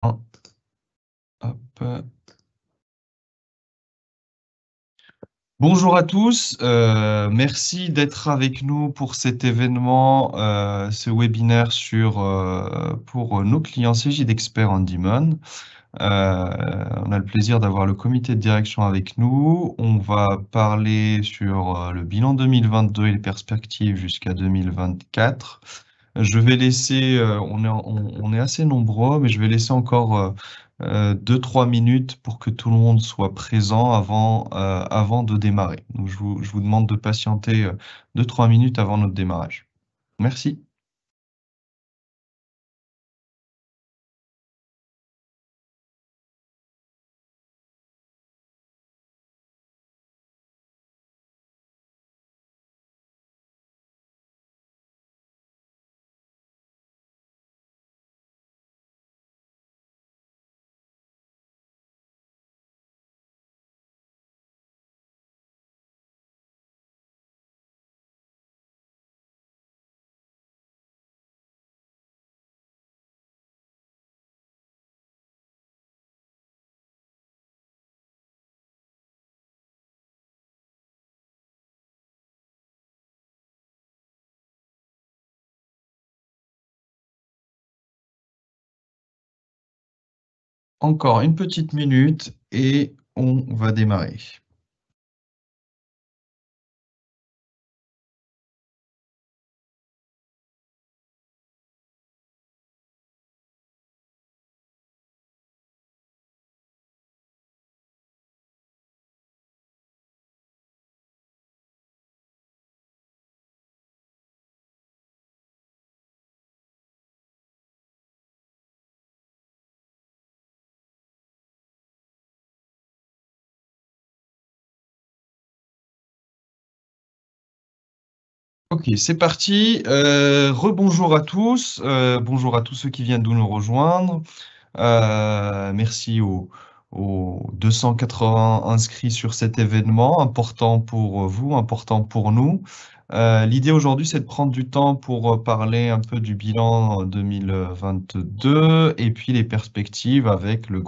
Hop. Bonjour à tous, merci d'être avec nous pour cet événement, ce webinaire pour nos clients CJ d'Expert on Demand. On a le plaisir d'avoir le comité de direction avec nous. On va parler sur le bilan 2022 et les perspectives jusqu'à 2024. Je vais laisser, on est assez nombreux, mais je vais laisser encore 2-3 minutes pour que tout le monde soit présent avant de démarrer. Donc, je vous demande de patienter 2-3 minutes avant notre démarrage. Merci. Encore une petite minute et on va démarrer. Ok, c'est parti. Rebonjour à tous. Bonjour à tous ceux qui viennent de nous rejoindre. Merci aux 280 inscrits sur cet événement, important pour vous, important pour nous. L'idée aujourd'hui, c'est de prendre du temps pour parler un peu du bilan 2022 et puis les perspectives avec le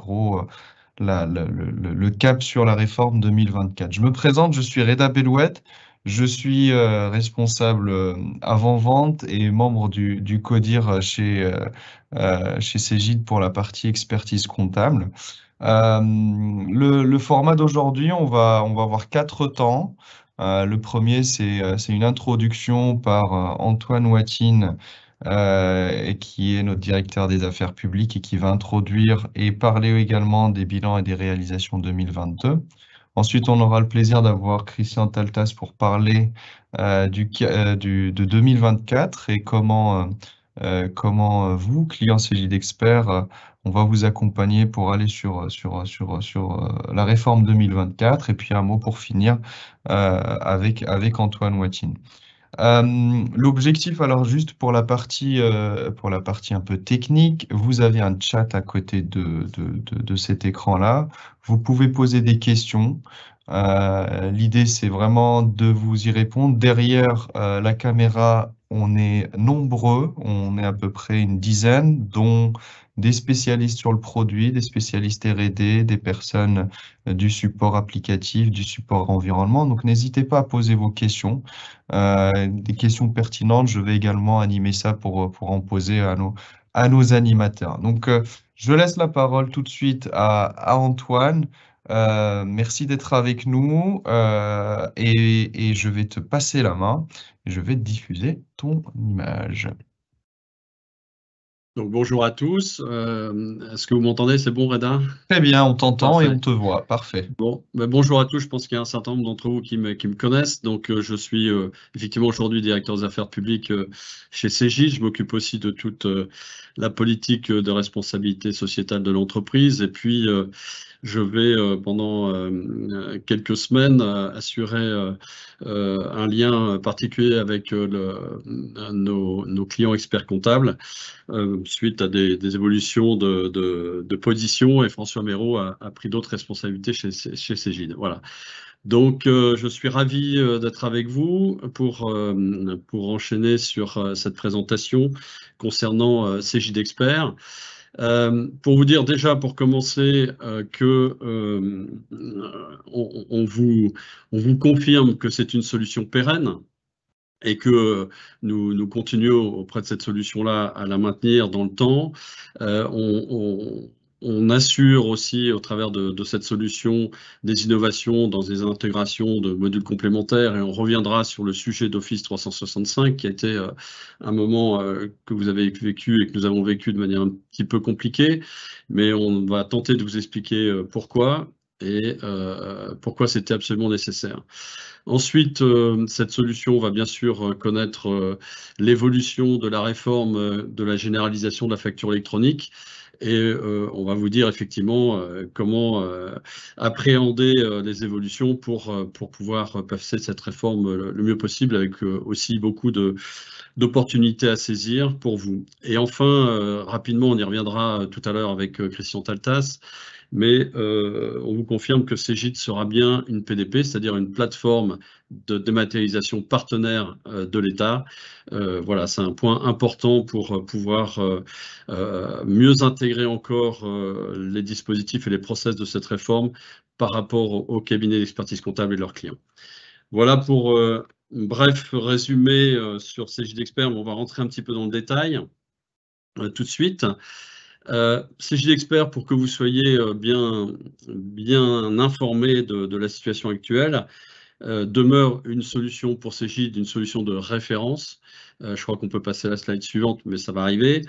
cap sur la réforme 2024. Je me présente, je suis Reda Belouet. Je suis responsable avant-vente et membre du CODIR chez Cegid pour la partie expertise comptable. Le format d'aujourd'hui, on va avoir 4 temps. Le premier, c'est une introduction par Antoine Watine, et qui est notre directeur des affaires publiques et qui va introduire et parler également des bilans et des réalisations 2022. Ensuite, on aura le plaisir d'avoir Christian Taltas pour parler de 2024 et comment vous, clients CJ d'Experts, on va vous accompagner pour aller sur la réforme 2024. Et puis un mot pour finir avec Antoine Watine. L'objectif, alors juste pour la partie un peu technique, vous avez un chat à côté de cet écran-là. Vous pouvez poser des questions. L'idée, c'est vraiment de vous y répondre. Derrière la caméra, on est nombreux, on est à peu près une dizaine, dont des spécialistes sur le produit, des spécialistes R&D, des personnes du support applicatif, du support environnement. Donc, n'hésitez pas à poser vos questions. Des questions pertinentes, je vais également animer ça pour en poser à nos animateurs. Donc, je laisse la parole tout de suite à Antoine. Merci d'être avec nous et je vais te passer la main et je vais diffuser ton image. Donc bonjour à tous. Est-ce que vous m'entendez? C'est bon, Reda? Très bien, on t'entend et Parfait. on te voit. Parfait. Bon, bonjour à tous. Je pense qu'il y a un certain nombre d'entre vous qui me connaissent. Donc je suis effectivement aujourd'hui directeur des affaires publiques chez CJ. Je m'occupe aussi de toute la politique de responsabilité sociétale de l'entreprise. Et puis je vais pendant quelques semaines assurer un lien particulier avec nos clients experts comptables suite à des évolutions de position, et François Méraud a pris d'autres responsabilités chez Cégide. Voilà. Donc, je suis ravi d'être avec vous pour enchaîner sur cette présentation concernant Cégide Expert. Pour vous dire déjà, pour commencer, que on vous confirme que c'est une solution pérenne et que nous continuons auprès de cette solution-là à la maintenir dans le temps. On assure aussi au travers de cette solution des innovations dans des intégrations de modules complémentaires, et on reviendra sur le sujet d'Office 365 qui a été un moment que vous avez vécu et que nous avons vécu de manière un petit peu compliquée, mais on va tenter de vous expliquer pourquoi et pourquoi c'était absolument nécessaire. Ensuite, cette solution va bien sûr connaître l'évolution de la réforme de la généralisation de la facture électronique, et on va vous dire effectivement comment appréhender les évolutions pour pouvoir passer cette réforme le mieux possible, avec aussi beaucoup d'opportunités à saisir pour vous. Et enfin, rapidement, on y reviendra tout à l'heure avec Christian Taltas, mais on vous confirme que Cegid sera bien une PDP, c'est-à-dire une plateforme de dématérialisation partenaire de l'État. Voilà, c'est un point important pour pouvoir mieux intégrer encore les dispositifs et les process de cette réforme par rapport aux cabinets d'expertise comptable et leurs clients. Voilà pour bref résumé sur Cegid Expert. On va rentrer un petit peu dans le détail tout de suite. Cegid Expert, pour que vous soyez bien informés de la situation actuelle, demeure une solution pour Cegid, une solution de référence. Je crois qu'on peut passer à la slide suivante, mais ça va arriver.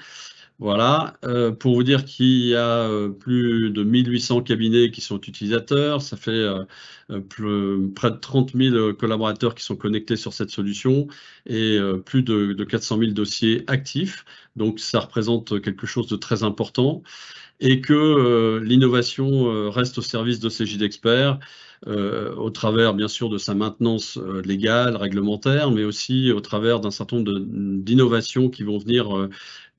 Voilà, pour vous dire qu'il y a plus de 1800 cabinets qui sont utilisateurs, ça fait près de 30 000 collaborateurs qui sont connectés sur cette solution, et plus de 400 000 dossiers actifs. Donc ça représente quelque chose de très important, et que l'innovation reste au service de Cegid Expert, au travers bien sûr de sa maintenance légale, réglementaire, mais aussi au travers d'un certain nombre d'innovations qui vont venir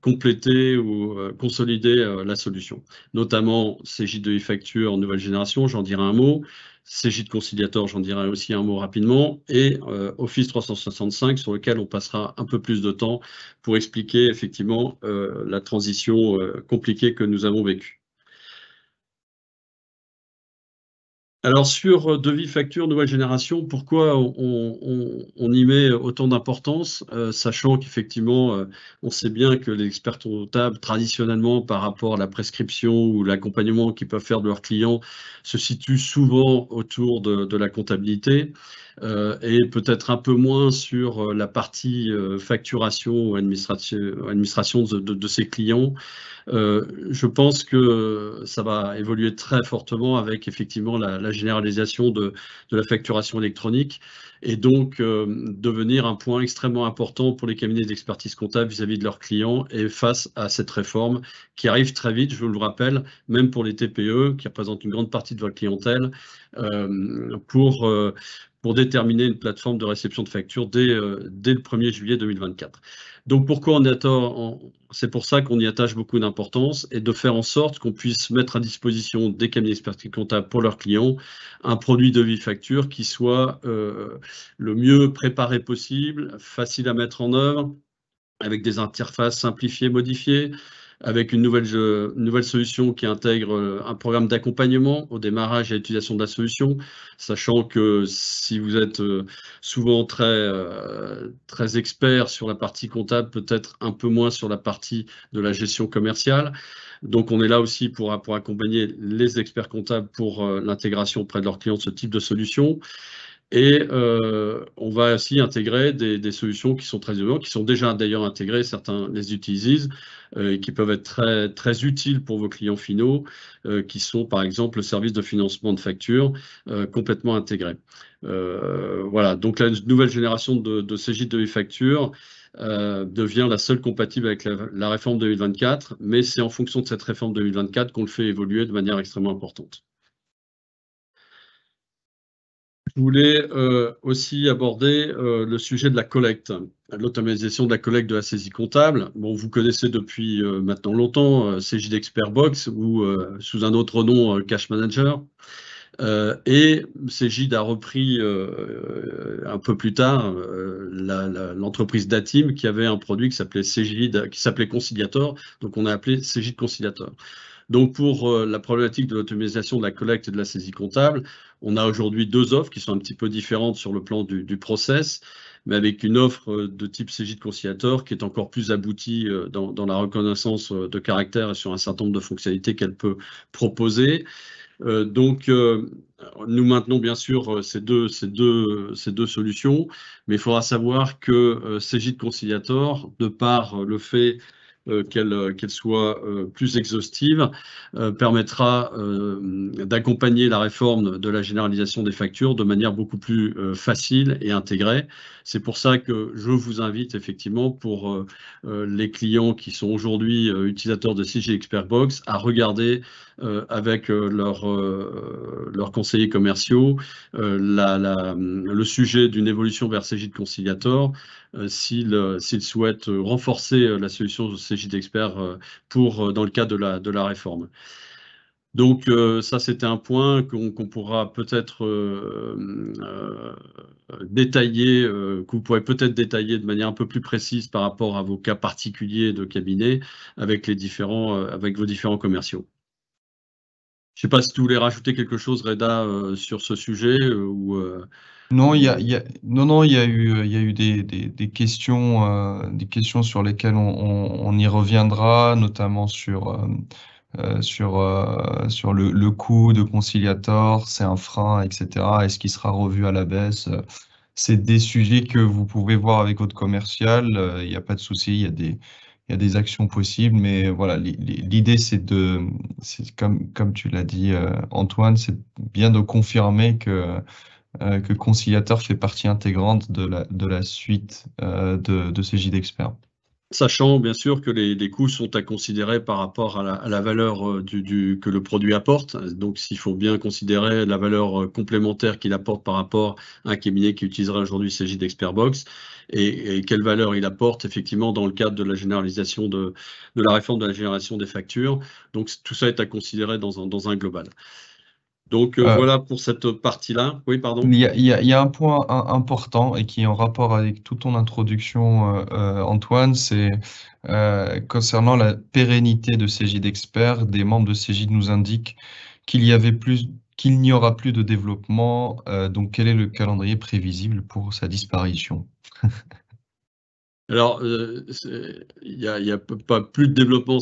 compléter ou consolider la solution. Notamment Cegid e-facture nouvelle génération, j'en dirai un mot. Cegid Conciliator, j'en dirai aussi un mot rapidement, et Office 365, sur lequel on passera un peu plus de temps pour expliquer effectivement la transition compliquée que nous avons vécue. Alors sur devis facture nouvelle génération, pourquoi on y met autant d'importance, sachant qu'effectivement, on sait bien que les experts comptables, traditionnellement, par rapport à la prescription ou l'accompagnement qu'ils peuvent faire de leurs clients, se situent souvent autour de la comptabilité, et peut-être un peu moins sur la partie facturation ou administration de ses clients. Je pense que ça va évoluer très fortement avec effectivement la généralisation de la facturation électronique, et donc devenir un point extrêmement important pour les cabinets d'expertise comptable vis-à-vis de leurs clients, et face à cette réforme qui arrive très vite, je vous le rappelle, même pour les TPE qui représentent une grande partie de votre clientèle, pour déterminer une plateforme de réception de factures dès le 1er juillet 2024. Donc pourquoi c'est pour ça qu'on y attache beaucoup d'importance, et de faire en sorte qu'on puisse mettre à disposition des cabinets d'expertise comptable pour leurs clients un produit de e-facture qui soit le mieux préparé possible, facile à mettre en œuvre, avec des interfaces simplifiées, modifiées, avec une nouvelle solution qui intègre un programme d'accompagnement au démarrage et à l'utilisation de la solution, sachant que si vous êtes souvent très expert sur la partie comptable, peut-être un peu moins sur la partie de la gestion commerciale. Donc on est là aussi pour accompagner les experts comptables pour l'intégration auprès de leurs clients de ce type de solution. Et on va aussi intégrer des solutions qui sont très innovantes, qui sont déjà d'ailleurs intégrées, certains les utilisent, et qui peuvent être très, très utiles pour vos clients finaux, qui sont par exemple le service de financement de factures complètement intégré. Voilà, donc la nouvelle génération de Cegid de e-facture devient la seule compatible avec la réforme 2024, mais c'est en fonction de cette réforme 2024 qu'on le fait évoluer de manière extrêmement importante. Je voulais aussi aborder le sujet de la collecte, l'automatisation de la collecte de la saisie comptable. Bon, vous connaissez depuis maintenant longtemps Cegid Expert Box, ou sous un autre nom Cash Manager. Et Cegid a repris un peu plus tard l'entreprise Datim qui avait un produit qui s'appelait Cegid, qui s'appelait Conciliator, donc on a appelé Cegid Conciliator. Donc pour la problématique de l'automatisation de la collecte et de la saisie comptable, on a aujourd'hui deux offres qui sont un petit peu différentes sur le plan du process, mais avec une offre de type Cegid Conciliator qui est encore plus aboutie dans la reconnaissance de caractère et sur un certain nombre de fonctionnalités qu'elle peut proposer. Donc, nous maintenons bien sûr ces deux solutions, mais il faudra savoir que Cegid Conciliator, de par le fait qu'elle soit plus exhaustive, permettra d'accompagner la réforme de la généralisation des factures de manière beaucoup plus facile et intégrée. C'est pour ça que je vous invite effectivement pour les clients qui sont aujourd'hui utilisateurs de Cegid Expert Box à regarder avec leurs conseillers commerciaux le sujet d'une évolution vers Cegid Conciliator s'ils souhaitent renforcer la solution Cegid Expert dans le cadre de la réforme. Donc ça, c'était un point qu'on pourra peut-être détailler, que vous pourrez peut-être détailler de manière un peu plus précise par rapport à vos cas particuliers de cabinet avec vos différents commerciaux. Je ne sais pas si tu voulais rajouter quelque chose, Reda, sur ce sujet ou. Non, il y a eu des questions sur lesquelles on y reviendra, notamment sur le coût de Conciliator, c'est un frein, etc. Est-ce qu'il sera revu à la baisse? C'est des sujets que vous pouvez voir avec votre commercial, il n'y a pas de souci, il y a des actions possibles, mais voilà, l'idée c'est comme tu l'as dit, Antoine, c'est bien de confirmer que Conciliator fait partie intégrante de la suite de Cegid Expert. Sachant bien sûr que les coûts sont à considérer par rapport à la valeur que le produit apporte. Donc il faut bien considérer la valeur complémentaire qu'il apporte par rapport à un cabinet qui utiliserait aujourd'hui Cegid Expert Box et quelle valeur il apporte effectivement dans le cadre de la généralisation de la réforme de la génération des factures. Donc tout ça est à considérer dans un global. Donc voilà pour cette partie-là. Oui, pardon. Il y a un point important et qui est en rapport avec toute ton introduction, Antoine, c'est concernant la pérennité de Cegid Expert. Des membres de Cegid nous indiquent qu'il n'y aura plus de développement. Donc, quel est le calendrier prévisible pour sa disparition? Alors, il y a pas plus de développement,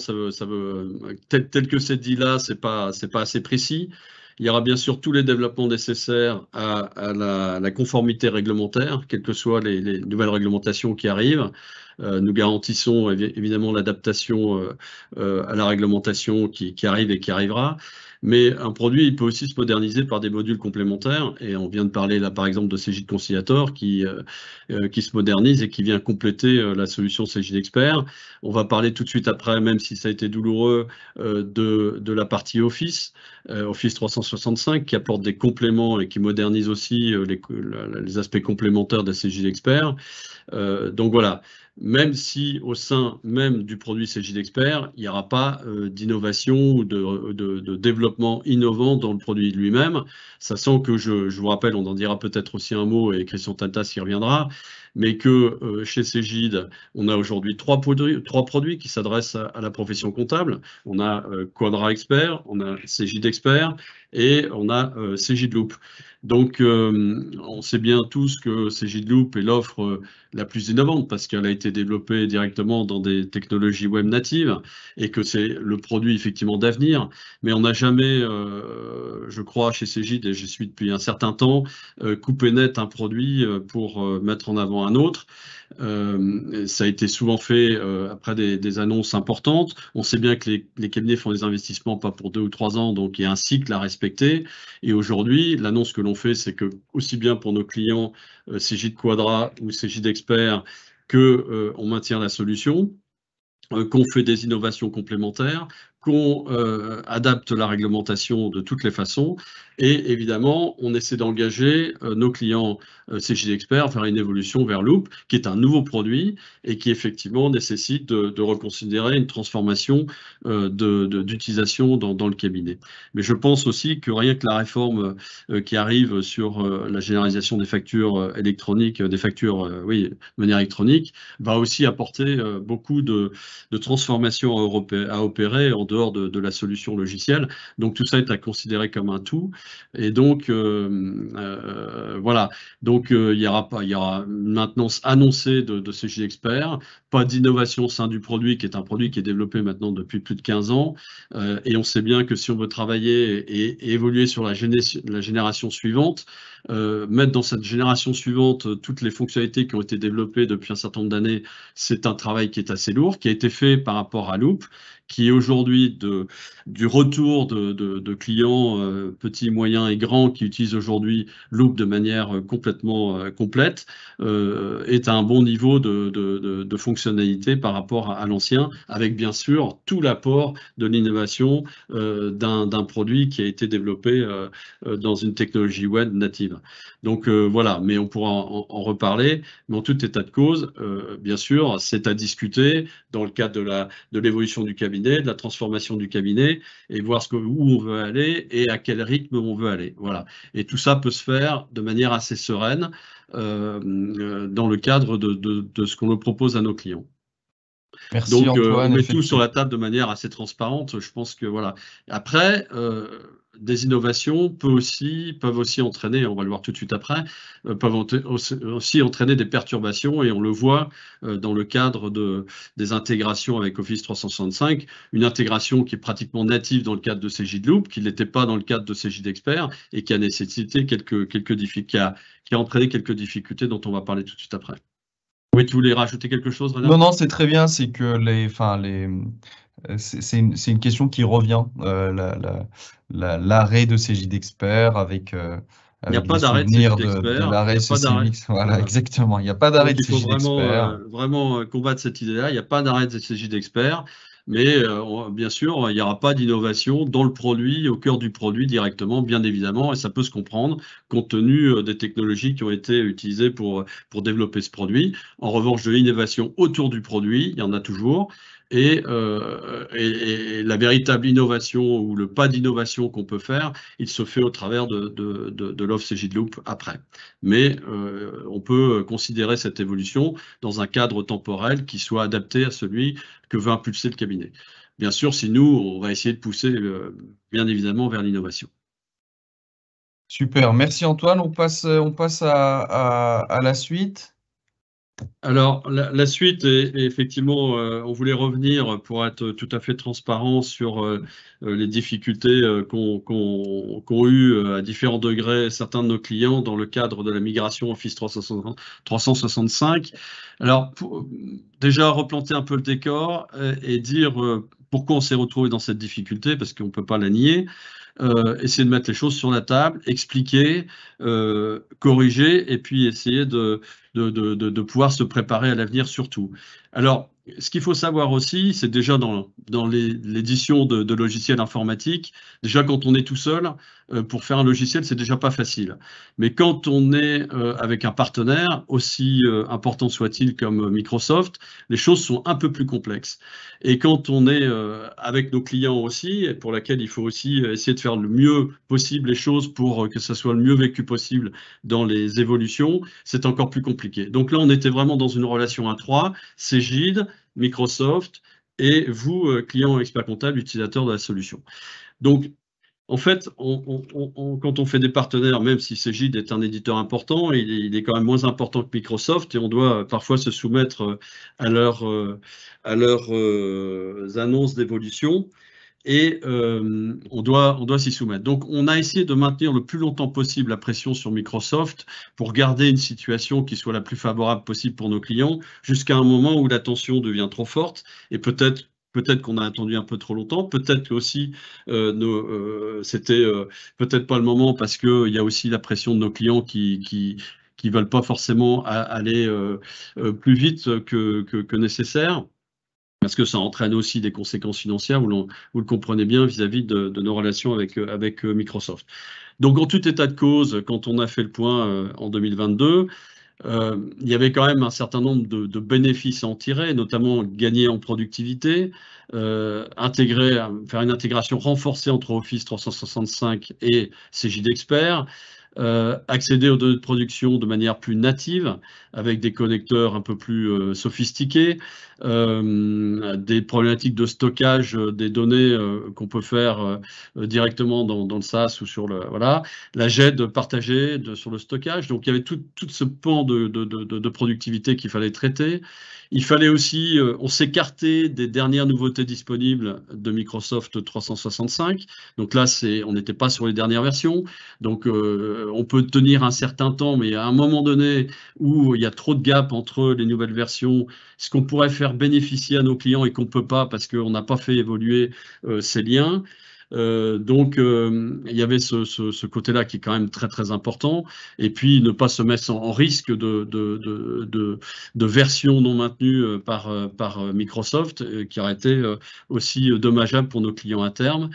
tel que c'est dit là, c'est pas assez précis. Il y aura bien sûr tous les développements nécessaires à la conformité réglementaire, quelles que soient les nouvelles réglementations qui arrivent. Nous garantissons évidemment l'adaptation à la réglementation qui arrive et qui arrivera. Mais un produit, il peut aussi se moderniser par des modules complémentaires. Et on vient de parler là, par exemple, de Cegid Conciliator qui se modernise et qui vient compléter la solution Cegid Expert. On va parler tout de suite après, même si ça a été douloureux, de la partie Office, Office 365, qui apporte des compléments et qui modernise aussi les aspects complémentaires de Cegid Expert. Donc voilà, même si au sein même du produit Cegid Expert, il n'y aura pas d'innovation ou de développement innovant dans le produit lui-même, sachant que je vous rappelle, on en dira peut-être aussi un mot et Christian Taltas y reviendra, mais que chez Cegid, on a aujourd'hui trois produits qui s'adressent à la profession comptable. On a Quadra Expert, on a Cegid Expert et on a Cegid Loop. Donc, on sait bien tous que Cegid Loop est l'offre la plus innovante parce qu'elle a été développée directement dans des technologies web natives et que c'est le produit effectivement d'avenir. Mais on n'a jamais, je crois, chez Cegid, et j'y suis depuis un certain temps, coupé net un produit pour mettre en avant un autre. Ça a été souvent fait après des annonces importantes. On sait bien que les cabinets font des investissements pas pour 2 ou 3 ans, donc il y a un cycle à respecter. Et aujourd'hui, l'annonce que l'on fait, c'est que aussi bien pour nos clients Cegid Quadra ou Cegid Expert, que on maintient la solution, qu'on fait des innovations complémentaires, qu'on adapte la réglementation de toutes les façons. Et évidemment, on essaie d'engager nos clients CJ Expert vers une évolution vers Loop, qui est un nouveau produit et qui effectivement nécessite de reconsidérer une transformation d'utilisation dans le cabinet. Mais je pense aussi que rien que la réforme qui arrive sur la généralisation des factures électroniques, des factures oui, de manière électronique, va aussi apporter beaucoup de transformations à opérer en dehors de la solution logicielle. Donc tout ça est à considérer comme un tout. Et donc voilà. Donc il y aura une maintenance annoncée de CJ Expert, pas d'innovation au sein du produit, qui est un produit qui est développé maintenant depuis plus de 15 ans. Et on sait bien que si on veut travailler et évoluer sur la génération suivante, mettre dans cette génération suivante toutes les fonctionnalités qui ont été développées depuis un certain nombre d'années, c'est un travail qui est assez lourd, qui a été fait par rapport à Loop, qui est aujourd'hui du retour de clients petits, moyens et grands qui utilisent aujourd'hui Loop de manière complètement complète, est à un bon niveau de fonctionnalité par rapport à l'ancien, avec bien sûr tout l'apport de l'innovation d'un produit qui a été développé dans une technologie web native. Donc voilà, mais on pourra en reparler. Mais en tout état de cause, bien sûr, c'est à discuter dans le cadre de l'évolution du cabinet, de la transformation du cabinet, et voir où on veut aller et à quel rythme on veut aller. Voilà. Et tout ça peut se faire de manière assez sereine dans le cadre de ce qu'on nous propose à nos clients. Merci Donc, on Antoine, met tout sur effectivement. la table de manière assez transparente. Je pense que voilà. Après, des innovations peuvent aussi entraîner, on va le voir tout de suite après, peuvent aussi entraîner des perturbations, et on le voit dans le cadre des intégrations avec Office 365, une intégration qui est pratiquement native dans le cadre de CJ Loop, qui n'était pas dans le cadre de CJ Expert, et qui a nécessité qui a entraîné quelques difficultés dont on va parler tout de suite après. Oui, tu voulais rajouter quelque chose, Renan? Non, non, c'est très bien, c'est que c'est une question qui revient, l'arrêt de CJ d'Expert Il n'y a avec pas des d'arrêt de CJ souvenirs de Expert, il n'y l'arrêt a pas d'arrêt. CCMX. Voilà, Voilà. exactement. Il n'y a pas d'arrêt Donc de il faut CJ d'Expert. vraiment combattre cette idée-là. Il n'y a pas d'arrêt de CJ d'Expert, mais bien sûr, il n'y aura pas d'innovation dans le produit, au cœur du produit directement, bien évidemment, et ça peut se comprendre compte tenu des technologies qui ont été utilisées pour développer ce produit. En revanche, de l'innovation autour du produit, il y en a toujours. Et la véritable innovation ou le pas d'innovation qu'on peut faire, il se fait au travers de l'offre CJ Loop après. Mais on peut considérer cette évolution dans un cadre temporel qui soit adapté à celui que veut impulser le cabinet. Bien sûr, si nous, on va essayer de pousser bien évidemment vers l'innovation. Super, merci Antoine. On passe à la suite. Alors, la suite, effectivement, on voulait revenir pour être tout à fait transparent sur les difficultés qu'ont eu à différents degrés certains de nos clients dans le cadre de la migration Office 365. Alors, déjà replanter un peu le décor et dire pourquoi on s'est retrouvé dans cette difficulté, parce qu'on ne peut pas la nier. Essayer de mettre les choses sur la table, expliquer, corriger, et puis essayer de pouvoir se préparer à l'avenir surtout. Alors, ce qu'il faut savoir aussi, c'est déjà dans l'édition de logiciels informatiques, déjà quand on est tout seul, pour faire un logiciel, c'est déjà pas facile. Mais quand on est avec un partenaire, aussi important soit-il comme Microsoft, les choses sont un peu plus complexes. Et quand on est avec nos clients aussi, et pour laquelle il faut aussi essayer de faire le mieux possible les choses pour que ça soit le mieux vécu possible dans les évolutions, c'est encore plus compliqué. Donc là, on était vraiment dans une relation à trois, Cegid, Microsoft et vous, client expert comptable, utilisateur de la solution. Donc, en fait, quand on fait des partenaires, même si Cegid est un éditeur important, il est quand même moins important que Microsoft, et on doit parfois se soumettre à leurs annonces d'évolution. Et on doit s'y soumettre. Donc, on a essayé de maintenir le plus longtemps possible la pression sur Microsoft pour garder une situation qui soit la plus favorable possible pour nos clients, jusqu'à un moment où la tension devient trop forte, et peut-être qu'on a attendu un peu trop longtemps, peut-être aussi c'était peut-être pas le moment, parce qu'il y a aussi la pression de nos clients qui veulent pas forcément aller plus vite que nécessaire. parce que ça entraîne aussi des conséquences financières, vous le comprenez bien, vis-à-vis de nos relations avec Microsoft. Donc, en tout état de cause, quand on a fait le point en 2022, il y avait quand même un certain nombre de bénéfices à en tirer, notamment gagner en productivité, faire une intégration renforcée entre Office 365 et CJ Expert, accéder aux données de production de manière plus native, avec des connecteurs un peu plus sophistiqués, des problématiques de stockage des données qu'on peut faire directement dans le SaaS ou sur le... Voilà, la GED partagée sur le stockage. Donc, il y avait tout ce pan de productivité qu'il fallait traiter. Il fallait aussi, on s'écartait des dernières nouveautés disponibles de Microsoft 365. Donc là, on n'était pas sur les dernières versions. Donc, on peut tenir un certain temps, mais à un moment donné où il y a trop de gap entre les nouvelles versions, ce qu'on pourrait faire bénéficier à nos clients et qu'on ne peut pas parce qu'on n'a pas fait évoluer ces liens. Donc, il y avait ce côté-là qui est quand même très, très important. Et puis, ne pas se mettre en risque de versions non maintenues par Microsoft, qui aurait été aussi dommageable pour nos clients à terme.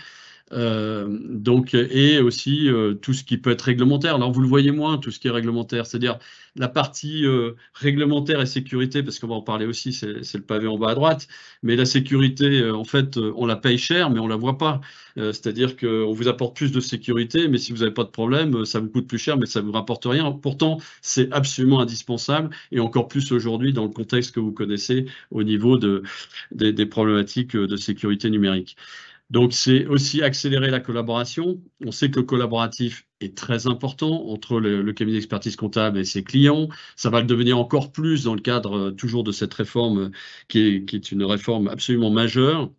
Donc, et aussi tout ce qui peut être réglementaire. Alors, vous le voyez moins, tout ce qui est réglementaire, c'est-à-dire la partie réglementaire et sécurité, parce qu'on va en parler aussi, c'est le pavé en bas à droite, mais la sécurité, en fait, on la paye cher, mais on la voit pas. C'est-à-dire qu'on vous apporte plus de sécurité, mais si vous n'avez pas de problème, ça vous coûte plus cher, mais ça vous rapporte rien. Pourtant, c'est absolument indispensable, et encore plus aujourd'hui dans le contexte que vous connaissez au niveau des problématiques de sécurité numérique. Donc, c'est aussi accélérer la collaboration. On sait que le collaboratif est très important entre le cabinet d'expertise comptable et ses clients. Ça va le devenir encore plus dans le cadre toujours de cette réforme qui est une réforme absolument majeure.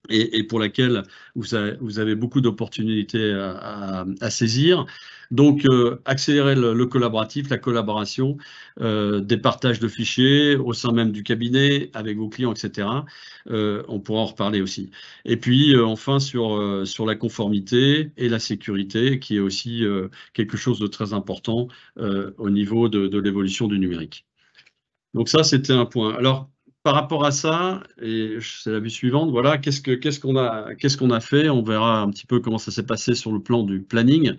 Et pour laquelle vous avez beaucoup d'opportunités à saisir. Donc, accélérer le collaboratif, la collaboration, des partages de fichiers au sein même du cabinet, avec vos clients, etc. On pourra en reparler aussi. Et puis, enfin, sur la conformité et la sécurité, qui est aussi quelque chose de très important au niveau de l'évolution du numérique. Donc ça, c'était un point. Alors, par rapport à ça, et c'est la vue suivante, voilà, qu'est-ce qu'on a fait? On verra un petit peu comment ça s'est passé sur le plan du planning,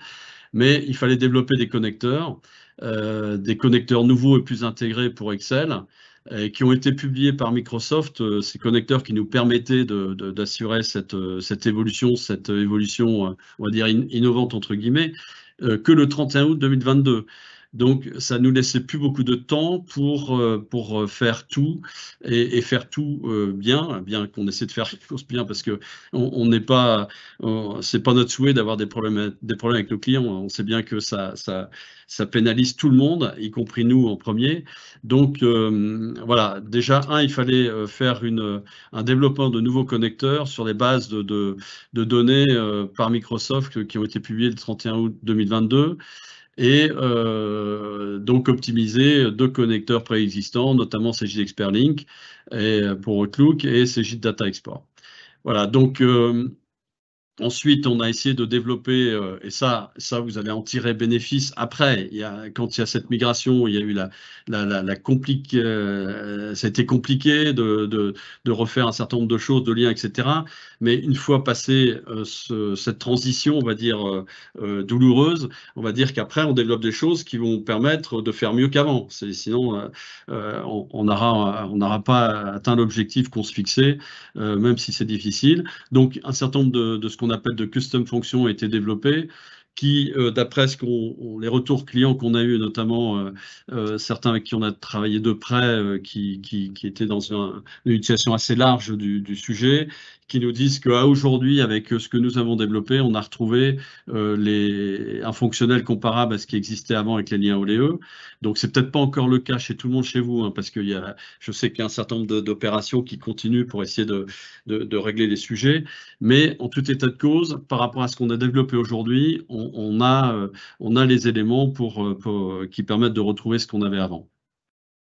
mais il fallait développer des connecteurs nouveaux et plus intégrés pour Excel, qui ont été publiés par Microsoft, ces connecteurs qui nous permettaient d'assurer cette évolution, on va dire, innovante, entre guillemets, que le 31 août 2022. Donc, ça nous laissait plus beaucoup de temps pour faire tout et faire tout bien qu'on essaie de faire les choses bien, parce que on n'est pas, c'est pas notre souhait d'avoir des problèmes avec nos clients. On sait bien que ça pénalise tout le monde, y compris nous en premier. Donc, voilà. Déjà, il fallait faire un développement de nouveaux connecteurs sur les bases de données par Microsoft qui ont été publiées le 31 août 2022. Et donc optimiser 2 connecteurs préexistants, notamment CJ Expert Link pour Outlook et CJ Data Export. Voilà, donc ensuite, on a essayé de développer, et ça, vous allez en tirer bénéfice après. Quand il y a cette migration, il y a eu ça a été compliqué de refaire un certain nombre de choses, de liens, etc. Mais une fois passé cette transition, on va dire, douloureuse, on va dire qu'après, on développe des choses qui vont permettre de faire mieux qu'avant. Sinon, on n'aura pas atteint l'objectif qu'on se fixait, même si c'est difficile. Donc, un certain nombre de ce qu'on appelle de custom fonctions a été développé, qui, d'après les retours clients qu'on a eu, notamment certains avec qui on a travaillé de près, qui étaient dans une utilisation assez large du sujet, qui nous disent qu'à aujourd'hui, avec ce que nous avons développé, on a retrouvé un fonctionnel comparable à ce qui existait avant avec les liens OLE. Donc, c'est peut-être pas encore le cas chez tout le monde chez vous, hein, parce que je sais qu'il y a un certain nombre d'opérations qui continuent pour essayer de régler les sujets. Mais en tout état de cause, par rapport à ce qu'on a développé aujourd'hui, on a les éléments qui permettent de retrouver ce qu'on avait avant.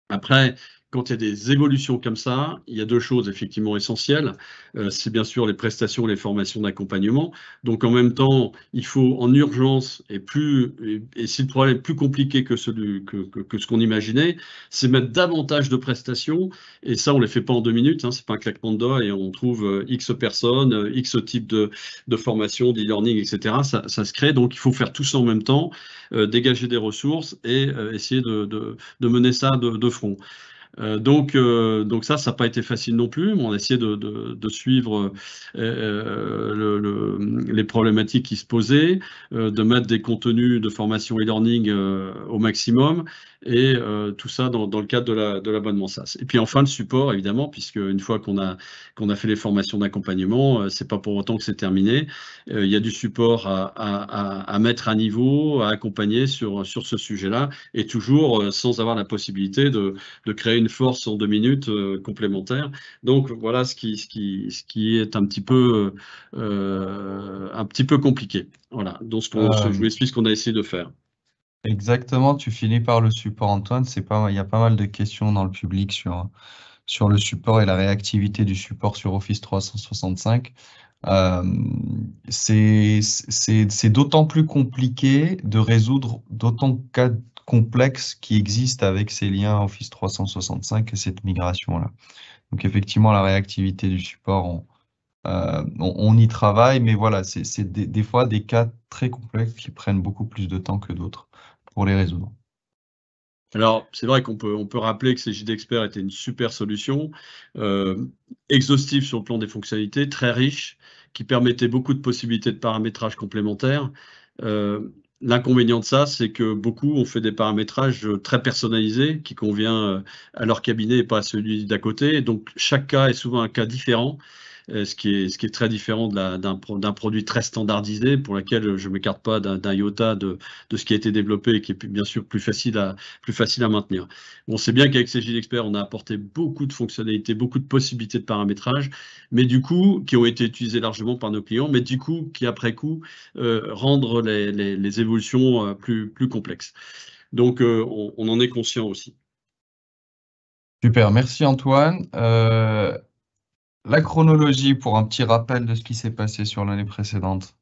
Après, quand il y a des évolutions comme ça, il y a deux choses effectivement essentielles. C'est bien sûr les prestations, les formations d'accompagnement. Donc en même temps, il faut en urgence, et si le problème est plus compliqué que ce qu'on imaginait, c'est mettre davantage de prestations. Et ça, on ne les fait pas en 2 minutes, hein, c'est pas un claquement de doigts et on trouve X personnes, X type de formation, d'e-learning, etc. Ça se crée, donc il faut faire tout ça en même temps, dégager des ressources et essayer de mener ça de front. Donc ça n'a pas été facile non plus, mais on a essayé de suivre les problématiques qui se posaient, de mettre des contenus de formation e-learning au maximum, et tout ça dans le cadre de l'abonnement SaaS. Et puis enfin le support, évidemment, puisque une fois qu'on a fait les formations d'accompagnement, c'est pas pour autant que c'est terminé. Il y a du support à mettre à niveau, à accompagner sur ce sujet-là, et toujours sans avoir la possibilité de créer une force en 2 minutes complémentaire. Donc voilà ce qui est un petit peu compliqué. Voilà. Donc je vous explique ce qu'on a essayé de faire. Exactement, tu finis par le support, Antoine. Il y a pas mal de questions dans le public sur le support et la réactivité du support sur Office 365. C'est d'autant plus compliqué de résoudre d'autant de cas complexes qui existent avec ces liens Office 365 et cette migration-là. Donc effectivement, la réactivité du support, on y travaille, mais voilà, c'est des fois des cas très complexes qui prennent beaucoup plus de temps que d'autres pour les résoudre. Alors, c'est vrai qu'on peut rappeler que CJ Expert était une super solution, exhaustive sur le plan des fonctionnalités, très riche, qui permettait beaucoup de possibilités de paramétrage complémentaires. L'inconvénient de ça, c'est que beaucoup ont fait des paramétrages très personnalisés, qui convient à leur cabinet et pas à celui d'à côté. Donc, chaque cas est souvent un cas différent. Ce qui est très différent d'un produit très standardisé, pour lequel je ne m'écarte pas d'un iota de ce qui a été développé et qui est bien sûr plus facile à maintenir. On sait bien qu'avec CJ Expert, on a apporté beaucoup de fonctionnalités, beaucoup de possibilités de paramétrage, mais du coup, qui ont été utilisées largement par nos clients, mais du coup, qui après coup, rendent les évolutions plus complexes. Donc, on en est conscient aussi. Super, merci Antoine. La chronologie pour un petit rappel de ce qui s'est passé sur l'année précédente.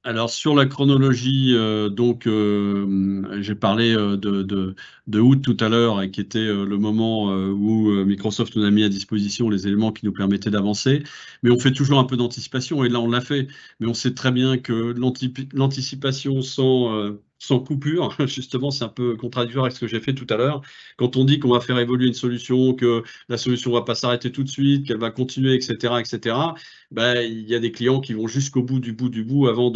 Alors sur la chronologie, j'ai parlé de août tout à l'heure, et qui était le moment où Microsoft nous a mis à disposition les éléments qui nous permettaient d'avancer. Mais on fait toujours un peu d'anticipation, et là on l'a fait. Mais on sait très bien que l'anticipation sans coupure, justement, c'est un peu contradictoire avec ce que j'ai fait tout à l'heure. Quand on dit qu'on va faire évoluer une solution, que la solution ne va pas s'arrêter tout de suite, qu'elle va continuer, etc., etc., ben, il y a des clients qui vont jusqu'au bout du bout avant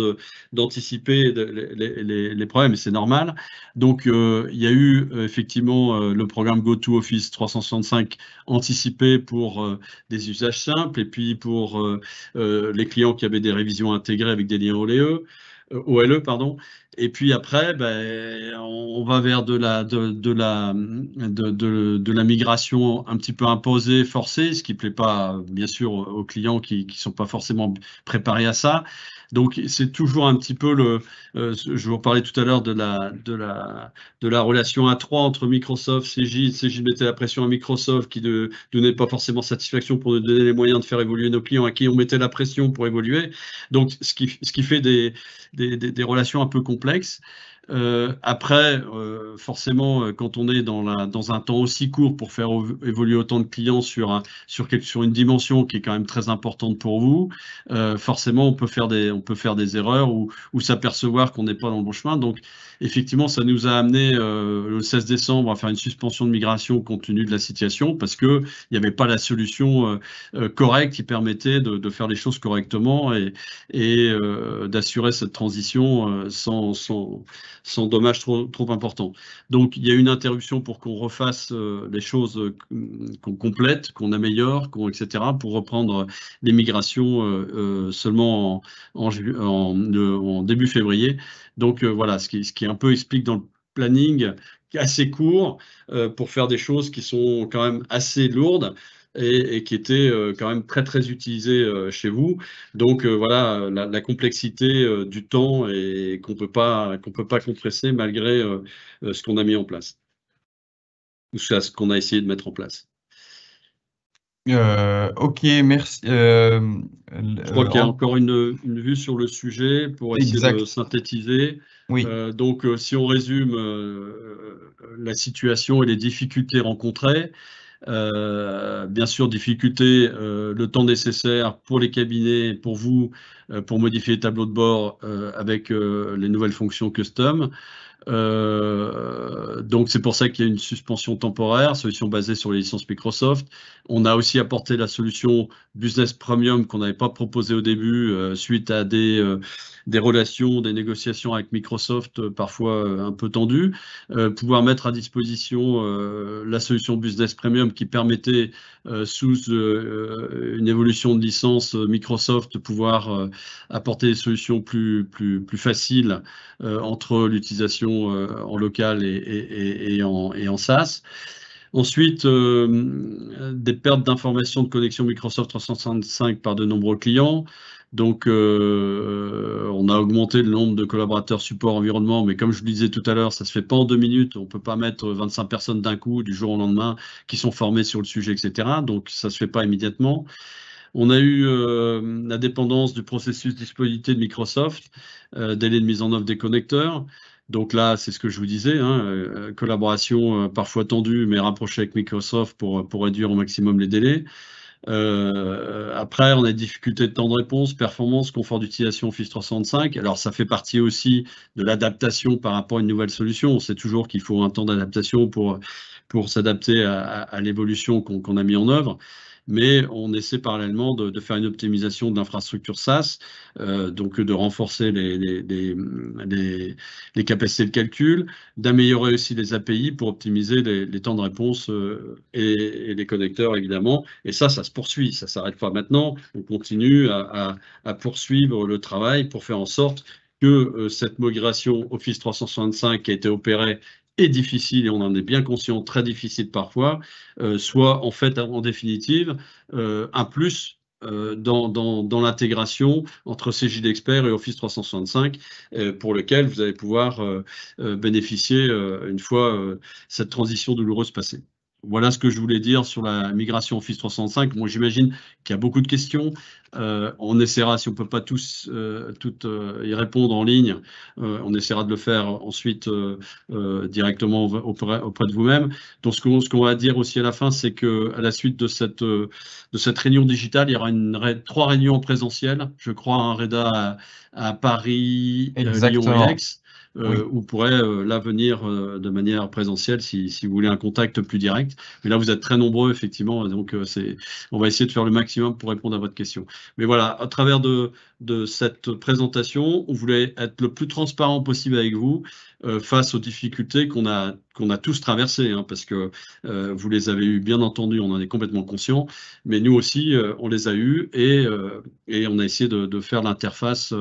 d'anticiper les problèmes, et c'est normal. Donc, il y a eu effectivement le programme GoToOffice 365 anticipé pour des usages simples, et puis pour les clients qui avaient des révisions intégrées avec des liens OLE, pardon. Et puis après, ben, on va vers de la migration un petit peu imposée, forcée, ce qui ne plaît pas, bien sûr, aux clients qui ne sont pas forcément préparés à ça. Donc, c'est toujours un petit peu je vous parlais tout à l'heure de la relation à trois entre Microsoft, CJ mettait la pression à Microsoft, qui ne donnait pas forcément satisfaction pour nous donner les moyens de faire évoluer nos clients, à qui on mettait la pression pour évoluer. Donc, ce qui fait des relations un peu complexes. Après, forcément, quand on est dans un temps aussi court pour faire évoluer autant de clients sur une dimension qui est quand même très importante pour vous, forcément, on peut faire des erreurs ou s'apercevoir qu'on n'est pas dans le bon chemin. Donc, effectivement, ça nous a amené le 16 décembre à faire une suspension de migration compte tenu de la situation, parce qu'il n'y avait pas la solution correcte qui permettait de faire les choses correctement et d'assurer cette transition sans dommages trop importants. Donc, il y a une interruption pour qu'on refasse les choses, qu'on complète, qu'on améliore, etc., pour reprendre les migrations seulement en début février. Donc, voilà, ce qui un peu explique dans le planning assez court pour faire des choses qui sont quand même assez lourdes et qui étaient quand même très utilisées chez vous. Donc voilà, la complexité du temps, et qu'on peut pas compresser malgré ce qu'on a mis en place, ou ce qu'on a essayé de mettre en place. Ok, merci. Je crois qu'il y a encore une vue sur le sujet pour essayer de Exact. synthétiser. Oui. Donc, si on résume la situation et les difficultés rencontrées, bien sûr, difficulté, le temps nécessaire pour les cabinets, pour vous, pour modifier les tableaux de bord avec les nouvelles fonctions custom. Donc c'est pour ça qu'il y a une suspension temporaire, solution basée sur les licences Microsoft. On a aussi apporté la solution Business Premium qu'on n'avait pas proposée au début suite à des relations, des négociations avec Microsoft parfois un peu tendues. Pouvoir mettre à disposition la solution Business Premium qui permettait sous une évolution de licence Microsoft de pouvoir apporter des solutions plus faciles entre l'utilisation en local et en SaaS. Ensuite, des pertes d'informations de connexion Microsoft 365 par de nombreux clients. Donc, on a augmenté le nombre de collaborateurs support environnement, mais comme je vous le disais tout à l'heure, ça se fait pas en 2 minutes. On peut pas mettre 25 personnes d'un coup, du jour au lendemain, qui sont formées sur le sujet, etc. Donc, ça se fait pas immédiatement. On a eu la dépendance du processus de disponibilité de Microsoft, délai de mise en œuvre des connecteurs. Donc là, c'est ce que je vous disais, hein, collaboration parfois tendue, mais rapprochée avec Microsoft pour réduire au maximum les délais. Après, on a des difficultés de temps de réponse, performance, confort d'utilisation Office 365. Alors, ça fait partie aussi de l'adaptation par rapport à une nouvelle solution. On sait toujours qu'il faut un temps d'adaptation pour s'adapter à l'évolution qu'on a mis en œuvre. Mais on essaie parallèlement de faire une optimisation de l'infrastructure SaaS, donc de renforcer les capacités de calcul, d'améliorer aussi les API pour optimiser les temps de réponse et les connecteurs, évidemment. Et ça se poursuit, ça ne s'arrête pas maintenant. On continue à poursuivre le travail pour faire en sorte que cette migration Office 365 qui a été opérée est difficile, et on en est bien conscient, très difficile parfois, soit en fait, en définitive, un plus dans l'intégration entre CJ d'Expert et Office 365, pour lequel vous allez pouvoir bénéficier une fois cette transition douloureuse passée. Voilà ce que je voulais dire sur la migration Office 365. Moi, j'imagine qu'il y a beaucoup de questions. On essaiera, si on ne peut pas toutes y répondre en ligne, on essaiera de le faire ensuite directement auprès de vous-même. Donc, ce qu'on va dire aussi à la fin, c'est qu'à la suite de cette réunion digitale, il y aura 3 réunions en présentiel. Je crois un REDA à Paris, Lyon et Aix. Exactement. Oui. Vous pourrez là venir de manière présentielle si vous voulez un contact plus direct. Mais là, vous êtes très nombreux, effectivement, donc on va essayer de faire le maximum pour répondre à votre question. Mais voilà, à travers de cette présentation, on voulait être le plus transparent possible avec vous face aux difficultés qu'on a tous traversées, hein, parce que vous les avez eues, bien entendu, on en est complètement conscient, mais nous aussi, on les a eues et on a essayé de faire l'interface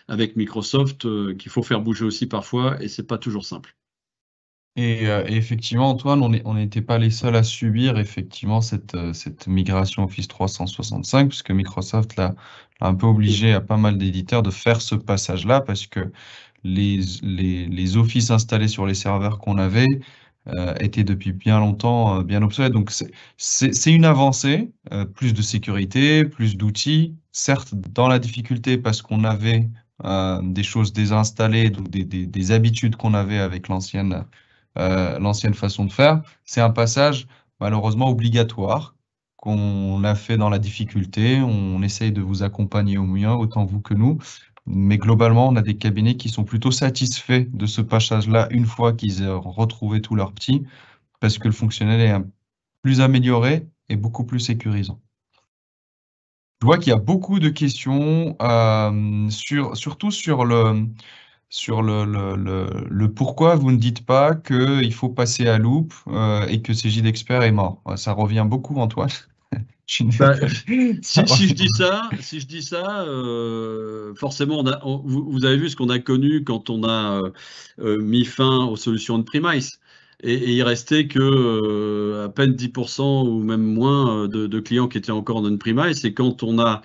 avec Microsoft qu'il faut faire bouger aussi parfois, et c'est pas toujours simple. Et effectivement, Antoine, on n'était pas les seuls à subir effectivement cette migration Office 365, puisque Microsoft l'a un peu obligé à pas mal d'éditeurs de faire ce passage-là, parce que les Office installés sur les serveurs qu'on avait étaient depuis bien longtemps bien obsolètes. Donc c'est une avancée, plus de sécurité, plus d'outils, certes dans la difficulté parce qu'on avait des choses désinstallées, donc des habitudes qu'on avait avec l'ancienne façon de faire. C'est un passage malheureusement obligatoire qu'on a fait dans la difficulté. On essaye de vous accompagner au mieux, autant vous que nous. Mais globalement, on a des cabinets qui sont plutôt satisfaits de ce passage-là une fois qu'ils ont retrouvé tous leurs petits, parce que le fonctionnel est plus amélioré et beaucoup plus sécurisant. Je vois qu'il y a beaucoup de questions, surtout sur le pourquoi vous ne dites pas qu'il faut passer à Loop et que CJ d'Expert est mort. Ça revient beaucoup, Antoine. Bah, Ça si je revient. dis ça, forcément, vous avez vu ce qu'on a connu quand on a mis fin aux solutions on-premise. Et il restait que à peine 10% ou même moins de clients qui étaient encore en on-premise. Et quand on a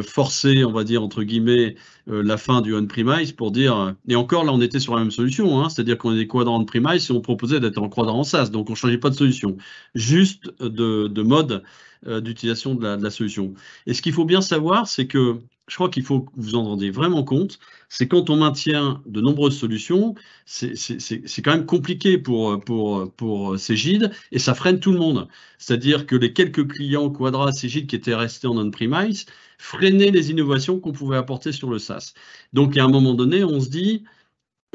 forcer, on va dire, entre guillemets, la fin du on-premise pour dire, et encore là on était sur la même solution, hein, c'est-à-dire qu'on est des quadrants on-premise et on proposait d'être en quadrant SaaS, donc on ne changeait pas de solution, juste de mode d'utilisation de la solution. Et ce qu'il faut bien savoir, c'est que je crois qu'il faut que vous en rendiez vraiment compte, c'est quand on maintient de nombreuses solutions, c'est quand même compliqué pour Cegid et ça freine tout le monde. C'est-à-dire que les quelques clients Quadra, Cegid qui étaient restés en on-premise freinaient les innovations qu'on pouvait apporter sur le SaaS. Donc à un moment donné, on se dit,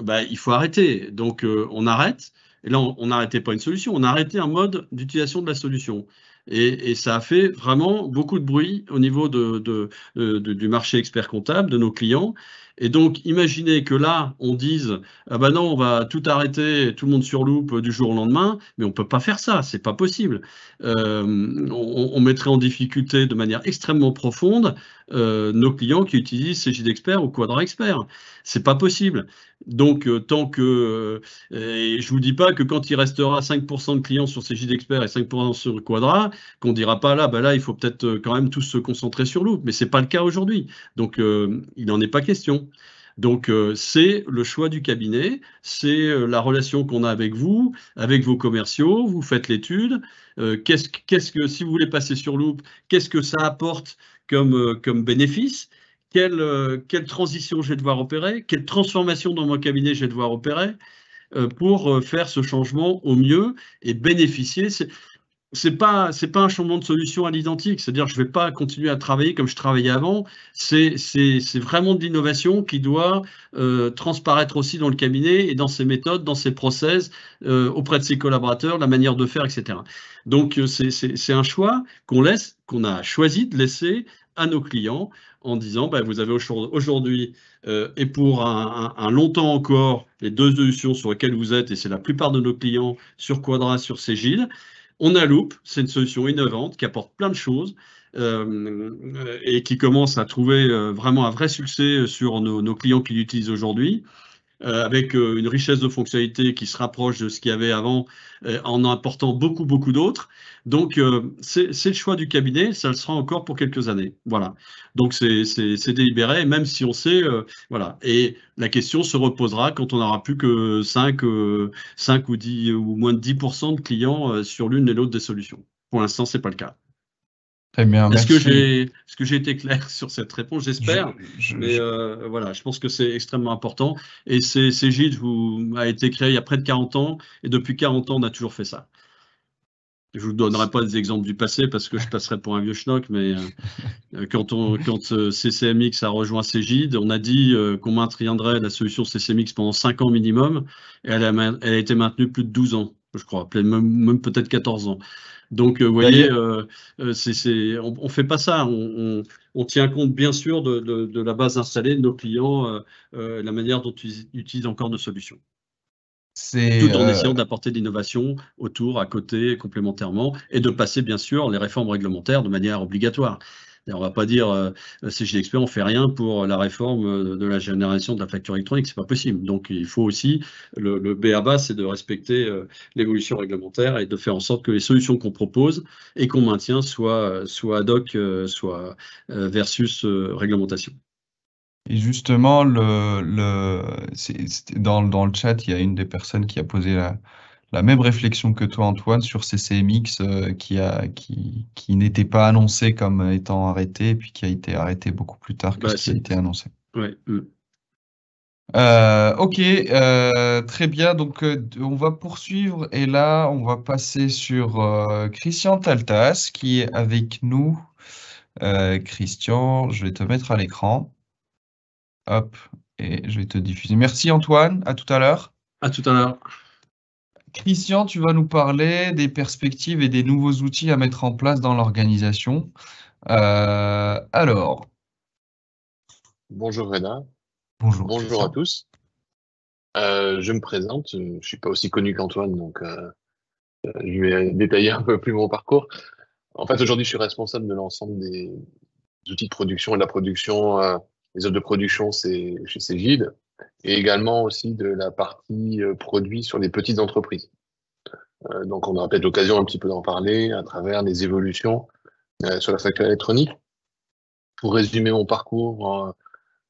bah, il faut arrêter. Donc on arrête. Et là, on n'arrêtait pas une solution, on a arrêté un mode d'utilisation de la solution. Et ça a fait vraiment beaucoup de bruit au niveau du marché expert comptable, de nos clients. Et donc, imaginez que là, on dise, ah ben non, on va tout arrêter, tout le monde sur loupe du jour au lendemain, mais on ne peut pas faire ça, c'est pas possible. On mettrait en difficulté de manière extrêmement profonde nos clients qui utilisent Cegid Expert ou Quadra Expert. C'est pas possible. Donc, tant que. Et je ne vous dis pas que quand il restera 5% de clients sur Cegid Expert et 5% sur Quadra, qu'on ne dira pas là, bah là, il faut peut-être quand même tous se concentrer sur Loop. Mais ce n'est pas le cas aujourd'hui. Donc, il n'en est pas question. Donc, c'est le choix du cabinet, c'est la relation qu'on a avec vous, avec vos commerciaux, vous faites l'étude. Qu'est-ce que, si vous voulez passer sur Loop, qu'est-ce que ça apporte comme bénéfice? Quelle transition je vais devoir opérer, quelle transformation dans mon cabinet je vais devoir opérer pour faire ce changement au mieux et bénéficier. C'est pas un changement de solution à l'identique, c'est-à-dire je ne vais pas continuer à travailler comme je travaillais avant. C'est vraiment de l'innovation qui doit transparaître aussi dans le cabinet et dans ses méthodes, dans ses process, auprès de ses collaborateurs, la manière de faire, etc. Donc c'est un choix qu'on a choisi de laisser à nos clients en disant bah, vous avez aujourd'hui et pour un longtemps encore les deux solutions sur lesquelles vous êtes, et c'est la plupart de nos clients sur Quadra, sur Cegid. On a Loop, c'est une solution innovante qui apporte plein de choses et qui commence à trouver vraiment un vrai succès sur nos clients qui l'utilisent aujourd'hui, avec une richesse de fonctionnalités qui se rapproche de ce qu'il y avait avant, en apportant beaucoup d'autres. Donc, c'est le choix du cabinet, ça le sera encore pour quelques années. Voilà. Donc, c'est délibéré, même si on sait, voilà. Et la question se reposera quand on n'aura plus que 5 ou 10 ou moins de 10% de clients sur l'une et l'autre des solutions. Pour l'instant, ce n'est pas le cas. Très bien, Est-ce merci. que j'ai été clair sur cette réponse? J'espère. Mais voilà, je pense que c'est extrêmement important. Et Cegid a été créé il y a près de 40 ans. Et depuis 40 ans, on a toujours fait ça. Je ne vous donnerai pas des exemples du passé parce que je passerai pour un vieux schnock. Mais quand CCMX a rejoint Cegid, on a dit qu'on maintiendrait la solution CCMX pendant 5 ans minimum. Et elle a été maintenue plus de 12 ans, je crois. Même peut-être 14 ans. Donc, vous voyez, on ne fait pas ça. On tient compte, bien sûr, de la base installée de nos clients, la manière dont ils utilisent encore nos solutions. Tout en essayant d'apporter de l'innovation autour, à côté, complémentairement, et de passer, bien sûr, les réformes réglementaires de manière obligatoire. Et on ne va pas dire, Cegid Expert, on ne fait rien pour la réforme de la génération de la facture électronique, ce n'est pas possible. Donc, il faut aussi, le b.a.-ba, c'est de respecter l'évolution réglementaire et de faire en sorte que les solutions qu'on propose et qu'on maintient soient ad hoc, soient versus réglementation. Et justement, dans le chat, il y a une des personnes qui a posé la même réflexion que toi, Antoine, sur CCMX qui n'était pas annoncé comme étant arrêté, et puis qui a été arrêté beaucoup plus tard que ce qui a été annoncé. Ouais. Ok, très bien. Donc, on va poursuivre et là, on va passer sur Christian Taltas qui est avec nous. Christian, je vais te mettre à l'écran. Hop, et je vais te diffuser. Merci Antoine, à tout à l'heure. À tout à l'heure. Christian, tu vas nous parler des perspectives et des nouveaux outils à mettre en place dans l'organisation. Alors. Bonjour Reda. Bonjour. Bonjour à tous. Je me présente, je ne suis pas aussi connu qu'Antoine, donc je vais détailler un peu plus mon parcours. En fait, aujourd'hui, je suis responsable de l'ensemble des outils de production et de la production, les offres de production chez Cegid, et également aussi de la partie produit sur les petites entreprises. Donc, on aura peut-être l'occasion un petit peu d'en parler à travers les évolutions sur la facture électronique. Pour résumer mon parcours,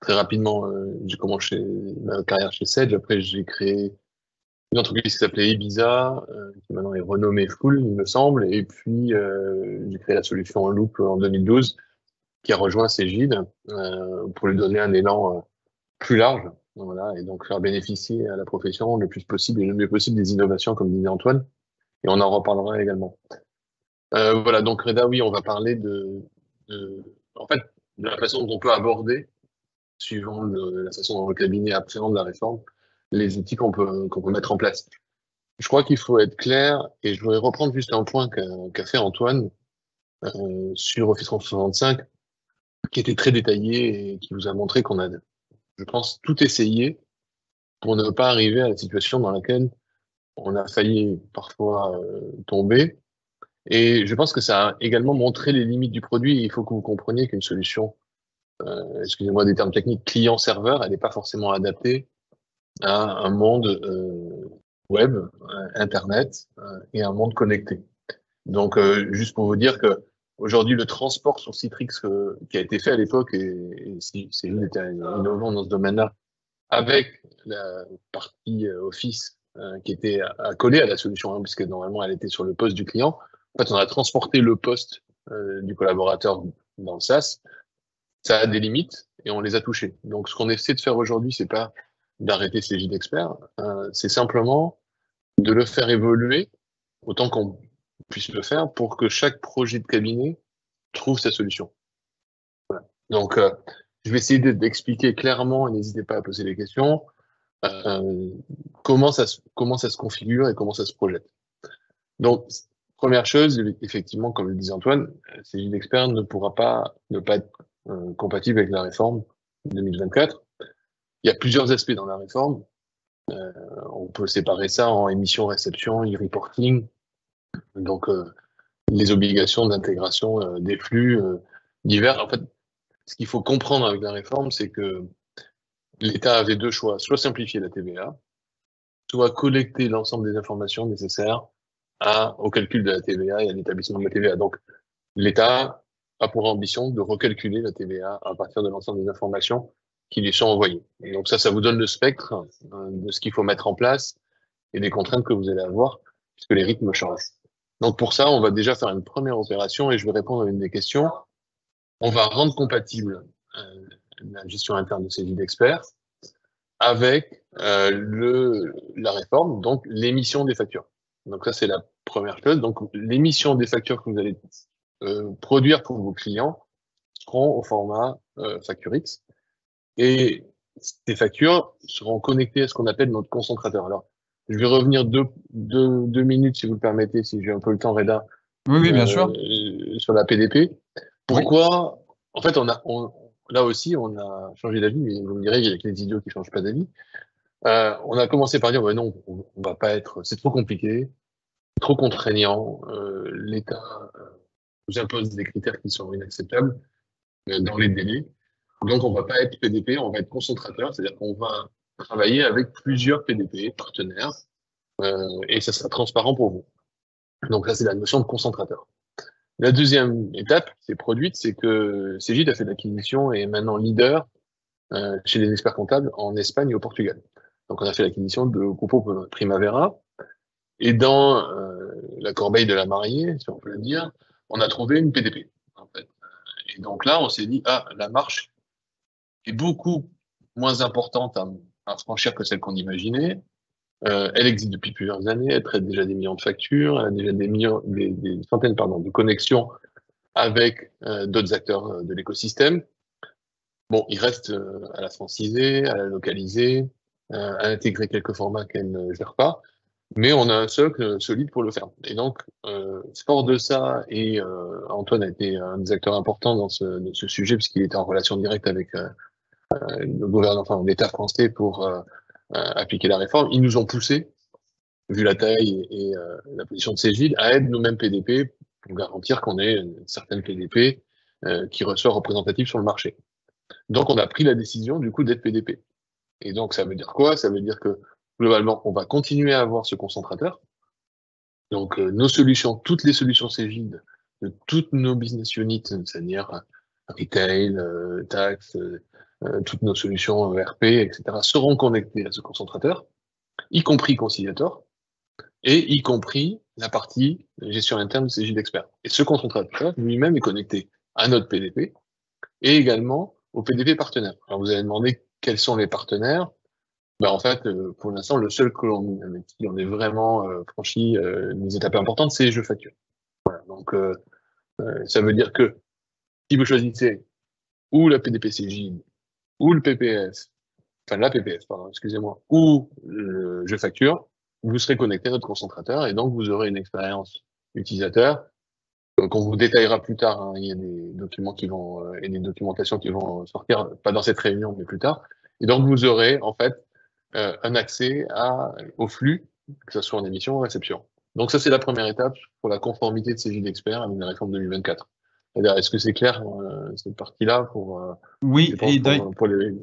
très rapidement, j'ai commencé ma carrière chez Sedge. Après, j'ai créé une entreprise qui s'appelait Ibiza, qui maintenant est renommée Full, il me semble. Et puis, j'ai créé la solution Loop en 2012, qui a rejoint Cegid, pour lui donner un élan plus large. Voilà, et donc faire bénéficier à la profession le plus possible et le mieux possible des innovations, comme disait Antoine. Et on en reparlera également. Voilà, donc Reda, oui, on va parler en fait, de la façon dont on peut aborder, suivant la façon dont le cabinet appréhende la réforme, les outils qu'on peut mettre en place. Je crois qu'il faut être clair, et je voudrais reprendre juste un point qu'a fait Antoine sur Office 365, qui était très détaillé et qui vous a montré qu'on a, je pense, tout essayé pour ne pas arriver à la situation dans laquelle on a failli parfois tomber. Et je pense que ça a également montré les limites du produit. Il faut que vous compreniez qu'une solution, excusez-moi des termes techniques, client-serveur, elle n'est pas forcément adaptée à un monde web, Internet et un monde connecté. Donc, juste pour vous dire que aujourd'hui, le transport sur Citrix qui a été fait à l'époque, et c'est lui était innovant dans ce domaine-là, avec la partie Office qui était accolée à la solution, hein, puisque normalement, elle était sur le poste du client. En fait, on a transporté le poste du collaborateur dans le SaaS. Ça a des limites et on les a touchées. Donc, ce qu'on essaie de faire aujourd'hui, c'est pas d'arrêter Cegid Expert, c'est simplement de le faire évoluer autant qu'on puisse le faire pour que chaque projet de cabinet trouve sa solution. Voilà. Donc, je vais essayer d'expliquer clairement, et n'hésitez pas à poser des questions, comment ça se configure et comment ça se projette. Donc, première chose, effectivement, comme le disait Antoine, Cegid Expert ne pourra pas ne pas être compatible avec la réforme 2024. Il y a plusieurs aspects dans la réforme. On peut séparer ça en émission-réception, e-reporting, donc les obligations d'intégration des flux divers. En fait, ce qu'il faut comprendre avec la réforme, c'est que l'État avait deux choix, soit simplifier la TVA, soit collecter l'ensemble des informations nécessaires au calcul de la TVA et à l'établissement de la TVA. Donc, l'État a pour ambition de recalculer la TVA à partir de l'ensemble des informations qui lui sont envoyées. Et donc ça vous donne le spectre de ce qu'il faut mettre en place et des contraintes que vous allez avoir, puisque les rythmes changent. Donc pour ça, on va déjà faire une première opération et je vais répondre à une des questions. On va rendre compatible la gestion interne de Cegid Expert avec la réforme, donc l'émission des factures. Donc ça, c'est la première chose. Donc l'émission des factures que vous allez produire pour vos clients seront au format FactureX. Et ces factures seront connectées à ce qu'on appelle notre concentrateur. Alors, je vais revenir deux minutes, si vous le permettez, si j'ai un peu le temps, Reda. Oui, bien sûr. Sur la PDP. Pourquoi? Oui. En fait, là aussi, on a changé d'avis, mais vous me direz, il y a que les idiots qui changent pas d'avis. On a commencé par dire, bah non, on va pas être, c'est trop compliqué, trop contraignant. L'État nous impose des critères qui sont inacceptables dans les délais. Donc, on va pas être PDP, on va être concentrateur, c'est-à-dire qu'on va travailler avec plusieurs PDP, partenaires, et ça sera transparent pour vous. Donc là, c'est la notion de concentrateur. La deuxième étape qui s'est produite, c'est que Cegid a fait l'acquisition et est maintenant leader chez les experts comptables en Espagne et au Portugal. Donc, on a fait l'acquisition de Grupo Primavera, et dans la corbeille de la mariée, si on peut le dire, on a trouvé une PDP, en fait. Et donc là, on s'est dit, la marche est beaucoup moins importante à franchir que celle qu'on imaginait. Elle existe depuis plusieurs années, elle traite déjà des millions de factures, elle a déjà des centaines de connexions avec d'autres acteurs de l'écosystème. Bon, il reste à la franciser, à la localiser, à intégrer quelques formats qu'elle ne gère pas, mais on a un socle solide pour le faire. Et donc, fort de ça, et Antoine a été un des acteurs importants dans ce sujet, puisqu'il était en relation directe avec le gouvernement, enfin l'État français pour appliquer la réforme. Ils nous ont poussé, vu la taille et la position de Cegid, à être nous-mêmes PDP pour garantir qu'on ait une certaine PDP qui soit représentative sur le marché. Donc on a pris la décision du coup d'être PDP. Et donc ça veut dire quoi? Ça veut dire que globalement on va continuer à avoir ce concentrateur. Donc nos solutions, toutes les solutions Cegid de toutes nos business units, c'est-à-dire retail, taxes, toutes nos solutions ERP, etc., seront connectées à ce concentrateur, y compris conciliateur, et y compris la partie gestion interne de CJ d'expert. Et ce concentrateur lui-même est connecté à notre PDP et également au PDP partenaire. Alors vous avez demandé quels sont les partenaires. Ben, en fait, pour l'instant, le seul avec qui on est vraiment franchi des étapes importantes, c'est Je Facture. Voilà. Donc, ça veut dire que si vous choisissez ou la PDP-CJ, ou le PPS, enfin la PPS, pardon, excusez-moi, ou le Je Facture, vous serez connecté à notre concentrateur et donc vous aurez une expérience utilisateur qu'on vous détaillera plus tard. Hein. Il y a des documents qui vont et des documentations qui vont sortir, pas dans cette réunion, mais plus tard. Et donc vous aurez en fait un accès au flux, que ce soit en émission ou en réception. Donc ça, c'est la première étape pour la conformité de CJ d'expert avec la réforme 2024. Est-ce que c'est clair, cette partie-là Oui, et pour les...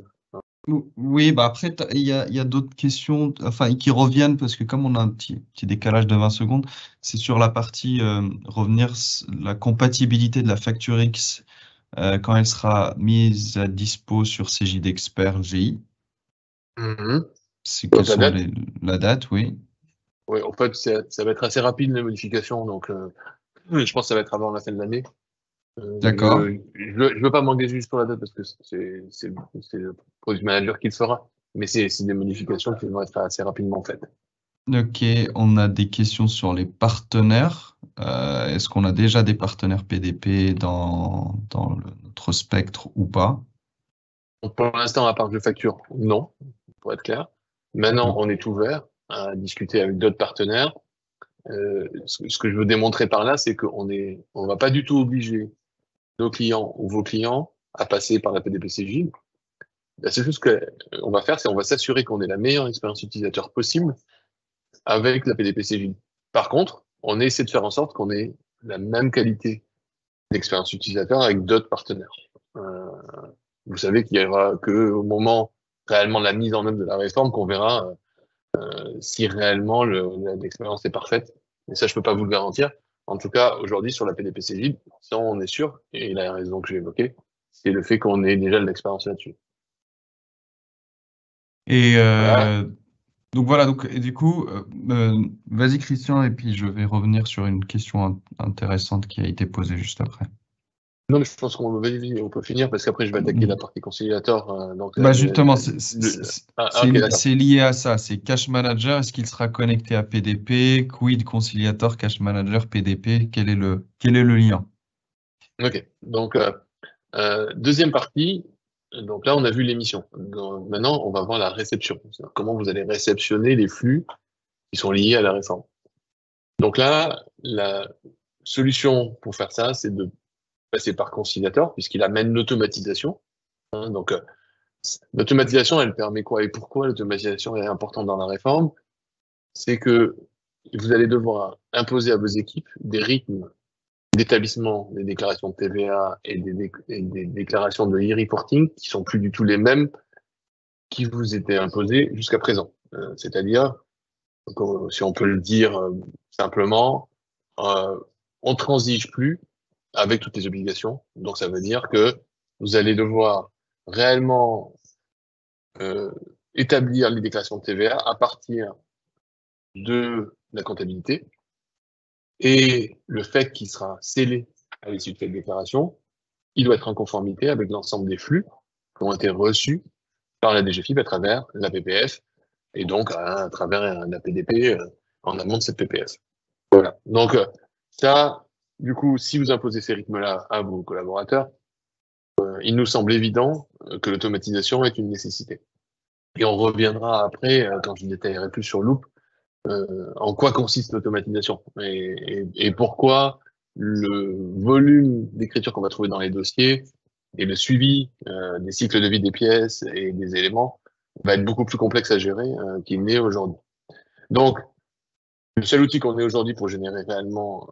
oui, bah après, il y a d'autres questions enfin, qui reviennent parce que comme on a un petit décalage de 20 secondes, c'est sur la partie revenir la compatibilité de la facture X quand elle sera mise à dispo sur CJ d'expert GI. C'est quelles sont la date, oui. Oui, en fait, ça va être assez rapide les modifications, donc je pense que ça va être avant la fin de l'année. D'accord. Je veux pas m'engager juste sur la date parce que c'est le product manager qui le fera, mais c'est des modifications qui vont être assez rapidement faites. Ok, on a des questions sur les partenaires. Est-ce qu'on a déjà des partenaires PDP dans notre spectre ou pas? Donc pour l'instant, à part Je Facture, non, pour être clair. Maintenant, on est ouvert à discuter avec d'autres partenaires. Ce que je veux démontrer par là, c'est on va pas du tout obliger nos clients ou vos clients à passer par la PDP-CJ. La seule chose qu'on va faire, c'est on va s'assurer qu'on ait la meilleure expérience utilisateur possible avec la PDP-CJ. Par contre, on essaie de faire en sorte qu'on ait la même qualité d'expérience utilisateur avec d'autres partenaires. Vous savez qu'il y aura que au moment réellement de la mise en œuvre de la réforme qu'on verra si réellement l'expérience est parfaite. Et ça, je peux pas vous le garantir. En tout cas, aujourd'hui, sur la PDP-CJ, ça, on est sûr, et la raison que j'ai évoquée, c'est le fait qu'on ait déjà de l'expérience là-dessus. Et Voilà. donc voilà, et du coup, vas-y Christian, et puis je vais revenir sur une question intéressante qui a été posée juste après. Non, mais je pense qu'on peut finir parce qu'après, je vais attaquer la partie conciliateur. Bah justement, okay, c'est lié à ça. C'est Cash Manager. Est-ce qu'il sera connecté à PDP? Quid Conciliator, Cash Manager, PDP? Quel est le lien? Ok. Donc, deuxième partie. Donc là, on a vu l'émission. Maintenant, on va voir la réception. Comment vous allez réceptionner les flux qui sont liés à la réforme. Donc là, la solution pour faire ça, c'est de passer par conciliateur, puisqu'il amène l'automatisation. Hein, donc, l'automatisation, elle permet quoi? Et pourquoi l'automatisation est importante dans la réforme? C'est que vous allez devoir imposer à vos équipes des rythmes d'établissement des déclarations de TVA et des déclarations de e-reporting qui sont plus du tout les mêmes qui vous étaient imposés jusqu'à présent. C'est-à-dire, si on peut le dire simplement, on transige plus avec toutes les obligations. Donc, ça veut dire que vous allez devoir réellement établir les déclarations de TVA à partir de la comptabilité. Et le fait qu'il sera scellé à l'issue de cette déclaration, il doit être en conformité avec l'ensemble des flux qui ont été reçus par la DGFiP à travers la PPF et donc à travers la PDP en amont de cette PPF. Voilà. Donc, ça, du coup, si vous imposez ces rythmes-là à vos collaborateurs, il nous semble évident que l'automatisation est une nécessité. Et on reviendra après, quand je détaillerai plus sur Loop, en quoi consiste l'automatisation et pourquoi le volume d'écriture qu'on va trouver dans les dossiers et le suivi des cycles de vie des pièces et des éléments va être beaucoup plus complexe à gérer qu'il n'est aujourd'hui. Donc, le seul outil qu'on ait aujourd'hui pour générer réellement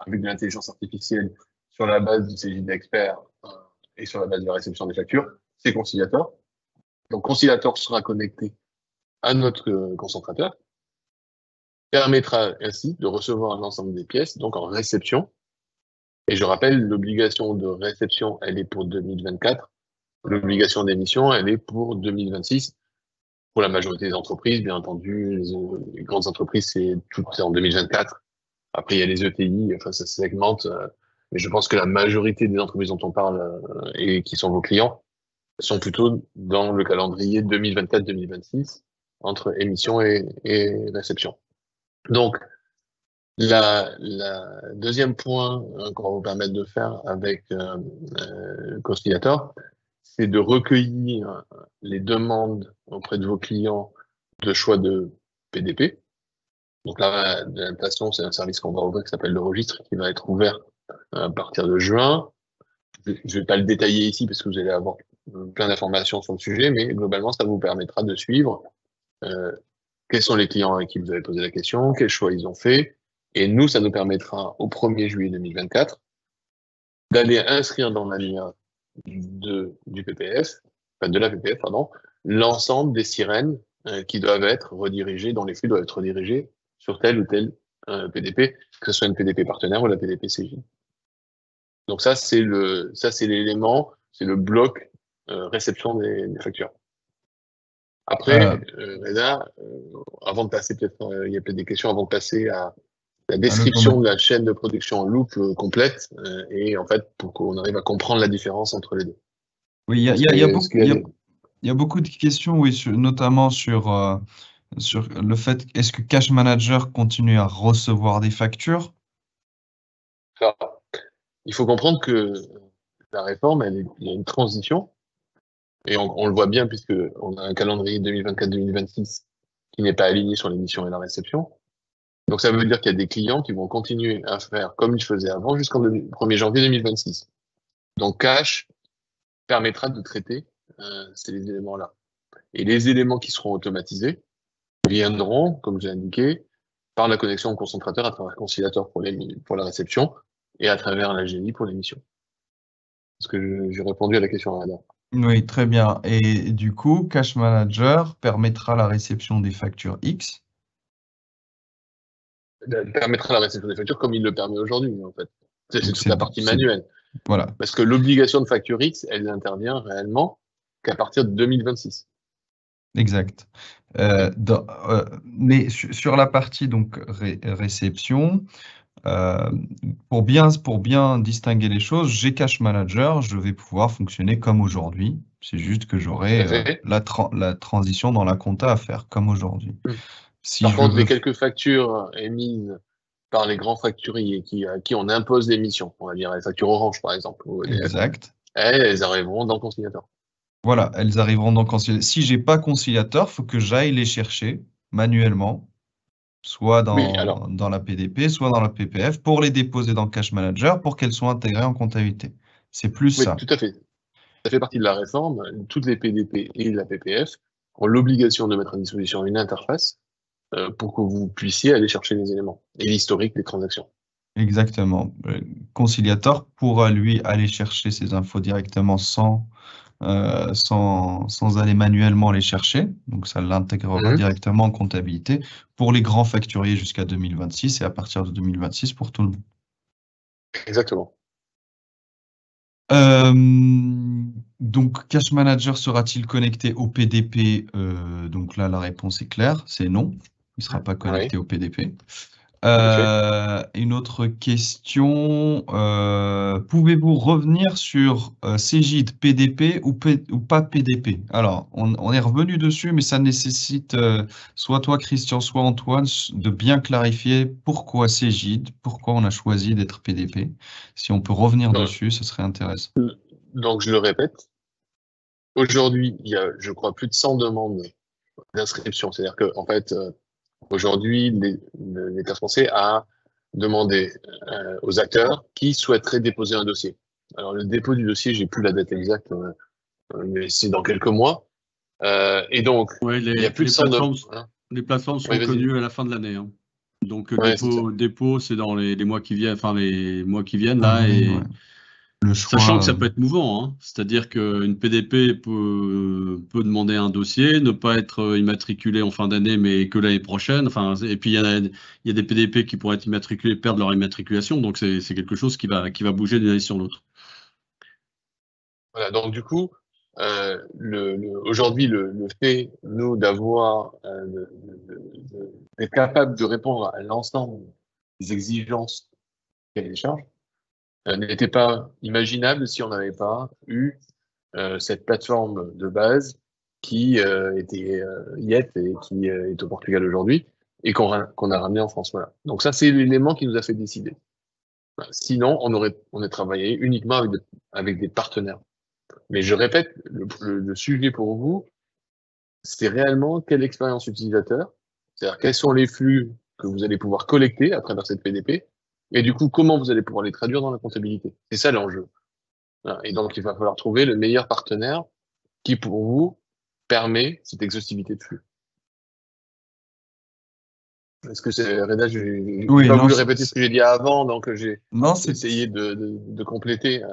avec de l'intelligence artificielle sur la base du CJ d'expert et sur la base de la réception des factures, c'est Conciliator. Donc, Conciliator sera connecté à notre concentrateur, permettra ainsi de recevoir l'ensemble des pièces, donc en réception, Et je rappelle, l'obligation de réception, elle est pour 2024. L'obligation d'émission, elle est pour 2026. Pour la majorité des entreprises, bien entendu, les grandes entreprises, c'est tout en 2024. Après, il y a les ETI, enfin, ça se segmente. Mais je pense que la majorité des entreprises dont on parle et qui sont vos clients sont plutôt dans le calendrier 2024-2026, entre émission et réception. Donc, la deuxième point qu'on va vous permettre de faire avec Conciliator, c'est de recueillir les demandes auprès de vos clients de choix de PDP. Donc là, l'adaptation, c'est un service qu'on va ouvrir qui s'appelle le registre, qui va être ouvert à partir de juin. Je vais pas le détailler ici parce que vous allez avoir plein d'informations sur le sujet, mais globalement, ça vous permettra de suivre quels sont les clients à qui vous avez posé la question, quels choix ils ont fait. Et nous, ça nous permettra au 1er juillet 2024 d'aller inscrire dans l'annuaire du PPF, enfin de la PPF, pardon, l'ensemble des sirènes qui doivent être redirigées, dont les flux doivent être redirigés sur tel ou tel PDP, que ce soit une PDP partenaire ou la PDP CJ. Donc ça, c'est l'élément, c'est le bloc réception des factures. Après, Reda, avant de passer peut-être, il y a peut-être des questions avant de passer à la description de la chaîne de production en loop complète et en fait pour qu'on arrive à comprendre la différence entre les deux. Oui, il y a beaucoup de questions, oui, notamment sur le fait, est-ce que Cash Manager continue à recevoir des factures? Alors, il faut comprendre que la réforme, il y a une transition, et on le voit bien puisque on a un calendrier 2024-2026 qui n'est pas aligné sur l'émission et la réception. Donc ça veut dire qu'il y a des clients qui vont continuer à faire comme ils faisaient avant jusqu'en 1er janvier 2026. Donc Cash permettra de traiter ces éléments-là. Et les éléments qui seront automatisés viendront, comme j'ai indiqué, par la connexion au concentrateur à travers Conciliator pour la réception et à travers la GNI pour l'émission. Est-ce que j'ai répondu à la question Reda? Oui, très bien. Et du coup, Cash Manager permettra la réception des factures X? Permettra la réception des factures comme il le permet aujourd'hui, en fait. C'est toute la partie manuelle. Voilà. Parce que l'obligation de facture X, elle n'intervient réellement qu'à partir de 2026. Exact. Mais sur la partie donc réception, pour bien distinguer les choses, j'ai Cash Manager, je vais pouvoir fonctionner comme aujourd'hui. C'est juste que j'aurai la transition dans la compta à faire comme aujourd'hui. Par contre, les quelques factures émises par les grands facturiers à qui on impose l'émission, on va dire les factures Orange par exemple, ou EDF, exact. Elles arriveront dans Conciliator. Voilà, elles arriveront dans Conciliator. Si j'ai pas Conciliator, il faut que j'aille les chercher manuellement, soit dans la PDP, soit dans la PPF, pour les déposer dans Cash Manager, pour qu'elles soient intégrées en comptabilité. C'est plus ça. Oui, tout à fait. Ça fait partie de la réforme. Toutes les PDP et la PPF ont l'obligation de mettre à disposition une interface pour que vous puissiez aller chercher les éléments et l'historique des transactions. Exactement. Conciliator pourra, lui, aller chercher ces infos directement sans aller manuellement les chercher. Donc, ça l'intégrera directement en comptabilité pour les grands facturiers jusqu'à 2026 et à partir de 2026 pour tout le monde. Exactement. Donc, Cash Manager sera-t-il connecté au PDP? Donc là, la réponse est claire, c'est non. Il ne sera pas connecté au PDP. Une autre question, pouvez-vous revenir sur Cegid PDP ou pas PDP? Alors, on est revenu dessus, mais ça nécessite soit toi, Christian, soit Antoine, de bien clarifier pourquoi Cegid, pourquoi on a choisi d'être PDP. Si on peut revenir dessus, ce serait intéressant. Donc, je le répète, aujourd'hui, il y a, je crois, plus de 100 demandes d'inscription. C'est-à-dire que, en fait, aujourd'hui, l'État français a demandé aux acteurs qui souhaiteraient déposer un dossier. Alors, le dépôt du dossier, j'ai plus la date exacte, mais c'est dans quelques mois. Et donc, il y a plus de 100 demandes. Les plateformes seront connues à la fin de l'année. Hein. Donc, dépôt, c'est dans les mois qui viennent, là, et le choix. Sachant que ça peut être mouvant, hein. C'est-à-dire qu'une PDP peut demander un dossier, ne pas être immatriculé en fin d'année, mais que l'année prochaine. Enfin, et puis il y a des PDP qui pourraient être immatriculés, perdre leur immatriculation. Donc c'est quelque chose qui va bouger d'une année sur l'autre. Voilà, donc du coup, aujourd'hui, le fait, nous, d'être capable de répondre à l'ensemble des exigences cahier des charges, n'était pas imaginable si on n'avait pas eu cette plateforme de base qui était Yet et qui est au Portugal aujourd'hui et qu'on a ramené en France. Voilà. Donc ça, c'est l'élément qui nous a fait décider. Voilà. Sinon, on aurait travaillé uniquement avec des partenaires. Mais je répète, le sujet pour vous, c'est réellement quelle expérience utilisateur, c'est-à-dire quels sont les flux que vous allez pouvoir collecter à travers cette PDP, et du coup, comment vous allez pouvoir les traduire dans la comptabilité. C'est ça l'enjeu. Voilà. Et donc, il va falloir trouver le meilleur partenaire qui, pour vous, permet cette exhaustivité de flux. Est-ce que c'est, Reda, j'ai Oui, pas non, voulu répéter ce que j'ai dit avant, donc j'ai non, c'est essayé de compléter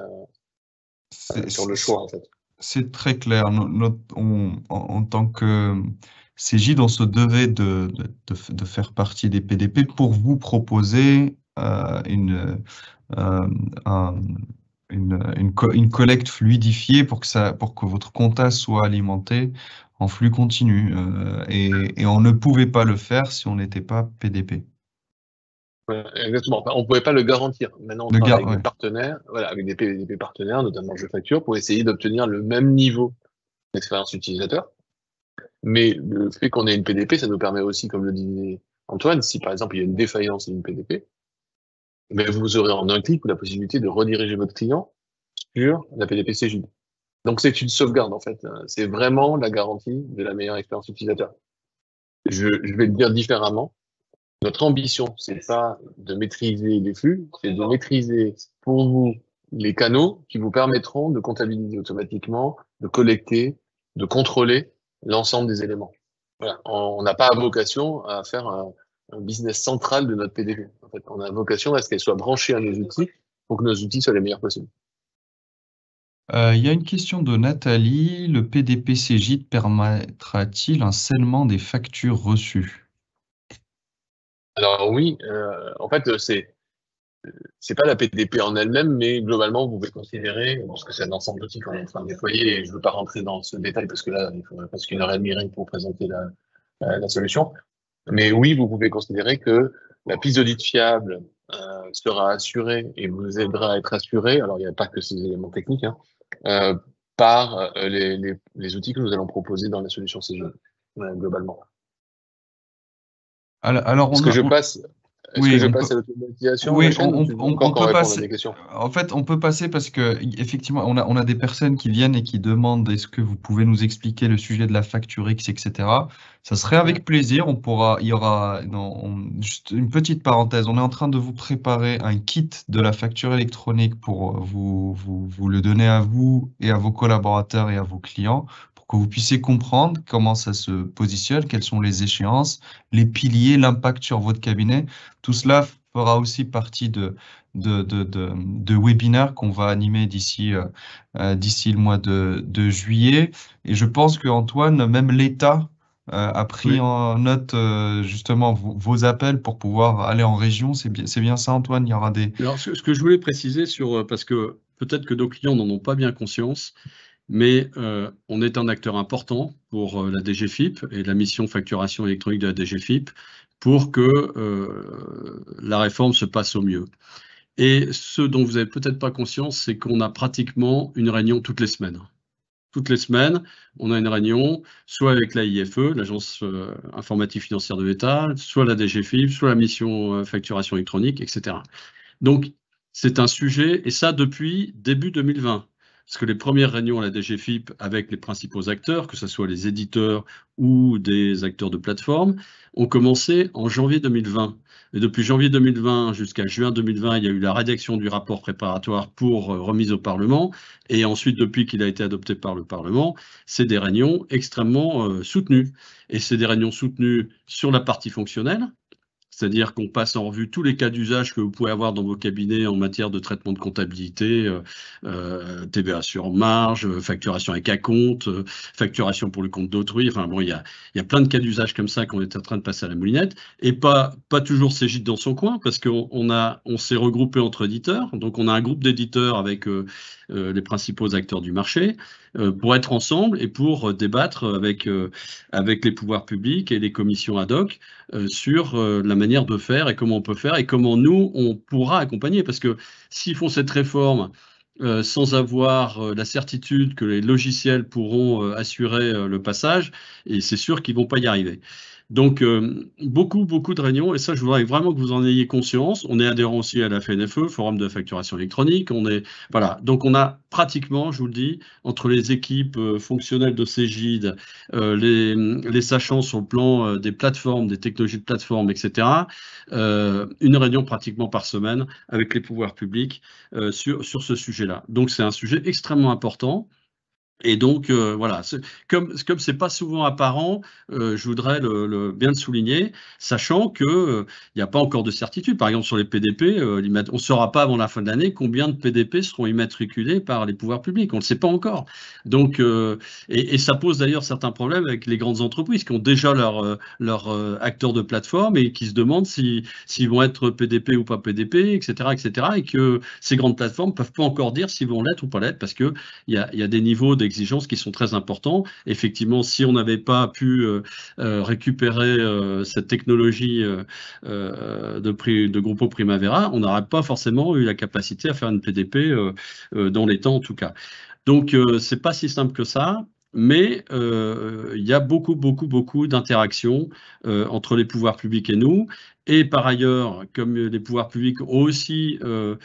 sur le choix, en fait. c'est très clair. En tant que Cégide, on se devait de faire partie des PDP pour vous proposer une collecte fluidifiée pour que votre compta soit alimenté en flux continu. Et on ne pouvait pas le faire si on n'était pas PDP. Exactement. Enfin, on pouvait pas le garantir. Maintenant, on Le travaille gars, avec ouais. des partenaires, voilà, avec des PDP partenaires, notamment Je Facture, pour essayer d'obtenir le même niveau d'expérience utilisateur. Mais le fait qu'on ait une PDP, ça nous permet aussi, comme le disait Antoine, si par exemple il y a une défaillance d'une PDP, mais vous aurez en un clic la possibilité de rediriger votre client sur la PDP Cégide. Donc c'est une sauvegarde en fait. C'est vraiment la garantie de la meilleure expérience utilisateur. Je vais le dire différemment. Notre ambition, c'est pas de maîtriser les flux, c'est de maîtriser pour vous les canaux qui vous permettront de comptabiliser automatiquement, de collecter, de contrôler l'ensemble des éléments. Voilà. On n'a pas vocation à faire un business central de notre PDP. En fait, on a vocation à ce qu'elle soit branchée à nos outils pour que nos outils soient les meilleurs possibles. Il y a une question de Nathalie. Le PDP Cégide permettra-t-il un scellement des factures reçues? Alors oui, en fait, c'est pas la PDP en elle-même, mais globalement, vous pouvez considérer, parce que c'est un ensemble d'outils qu'on est en train de déployer, et je ne veux pas rentrer dans ce détail parce que là, il faudrait presque 1h30 rien que pour présenter la solution. Mais oui, vous pouvez considérer que la piste d'audit fiable sera assurée et vous aidera à être assuré. Alors, il n'y a pas que ces éléments techniques, hein, par les outils que nous allons proposer dans la solution CGE, globalement. Alors, Est-ce que je passe oui, à l'automatisation, oui, Rachel, ou tu veux encore qu'on peut réponde à passer. des questions? En fait, on peut passer parce que effectivement, on a des personnes qui viennent et qui demandent est-ce que vous pouvez nous expliquer le sujet de la facture X, etc. Ça serait avec plaisir. Il y aura, juste une petite parenthèse. On est en train de vous préparer un kit de la facture électronique pour vous le donner à vous et à vos collaborateurs et à vos clients pour que vous puissiez comprendre comment ça se positionne, quelles sont les échéances, les piliers, l'impact sur votre cabinet. Tout cela fera aussi partie de webinaires qu'on va animer d'ici le mois de juillet. Et je pense que Antoine, même l'État a pris en note justement vos appels pour pouvoir aller en région. C'est bien ça, Antoine? Il y aura des... Alors, ce que je voulais préciser parce que peut-être que nos clients n'en ont pas bien conscience, mais on est un acteur important pour la DGFiP et la mission facturation électronique de la DGFiP pour que la réforme se passe au mieux. Et ce dont vous n'avez peut-être pas conscience, c'est qu'on a pratiquement une réunion toutes les semaines. Toutes les semaines, on a une réunion, soit avec l'AIFE, l'Agence informatique financière de l'État, soit la DGFiP, soit la mission facturation électronique, etc. Donc, c'est un sujet, et ça depuis début 2020. Parce que les premières réunions à la DGFiP avec les principaux acteurs, que ce soit les éditeurs ou des acteurs de plateforme, ont commencé en janvier 2020. Et depuis janvier 2020 jusqu'à juin 2020, il y a eu la rédaction du rapport préparatoire pour remise au Parlement. Et ensuite, depuis qu'il a été adopté par le Parlement, c'est des réunions extrêmement soutenues. Et c'est des réunions soutenues sur la partie fonctionnelle, C'est-à-dire qu'on passe en revue tous les cas d'usage que vous pouvez avoir dans vos cabinets en matière de traitement de comptabilité, TVA sur marge, facturation avec acompte, facturation pour le compte d'autrui. Enfin bon, il y a plein de cas d'usage comme ça qu'on est en train de passer à la moulinette. Et pas toujours Cegid dans son coin, parce qu'on s'est regroupé entre éditeurs. Donc on a un groupe d'éditeurs avec les principaux acteurs du marché pour être ensemble et pour débattre avec les pouvoirs publics et les commissions ad hoc sur la manière de faire et comment on peut faire et comment nous, on pourra accompagner. Parce que s'ils font cette réforme sans avoir la certitude que les logiciels pourront assurer le passage, et c'est sûr qu'ils ne vont pas y arriver. Donc, beaucoup de réunions, et ça, je voudrais vraiment que vous en ayez conscience. On est adhérent aussi à la FNFE, Forum de facturation électronique. Voilà. Donc, on a pratiquement, je vous le dis, entre les équipes fonctionnelles de Cegid, les sachants sur le plan des plateformes, des technologies de plateforme, etc., une réunion pratiquement par semaine avec les pouvoirs publics sur ce sujet-là. Donc, c'est un sujet extrêmement important. Et donc, voilà, comme c'est pas souvent apparent, je voudrais bien le souligner, sachant que il n'y a pas encore de certitude. Par exemple, sur les PDP, on ne saura pas avant la fin de l'année combien de PDP seront immatriculés par les pouvoirs publics. On ne le sait pas encore. Donc, et ça pose d'ailleurs certains problèmes avec les grandes entreprises qui ont déjà leur acteurs de plateforme et qui se demandent s'ils vont être PDP ou pas PDP, etc., etc., et que ces grandes plateformes ne peuvent pas encore dire s'ils vont l'être ou pas l'être, parce que il y a des niveaux d'exigences qui sont très importants. Effectivement, si on n'avait pas pu récupérer cette technologie de Grupo Primavera, on n'aurait pas forcément eu la capacité à faire une PDP dans les temps en tout cas. Donc, c'est pas si simple que ça. Mais il y a beaucoup d'interactions entre les pouvoirs publics et nous. Et par ailleurs, comme les pouvoirs publics ont aussi peut-être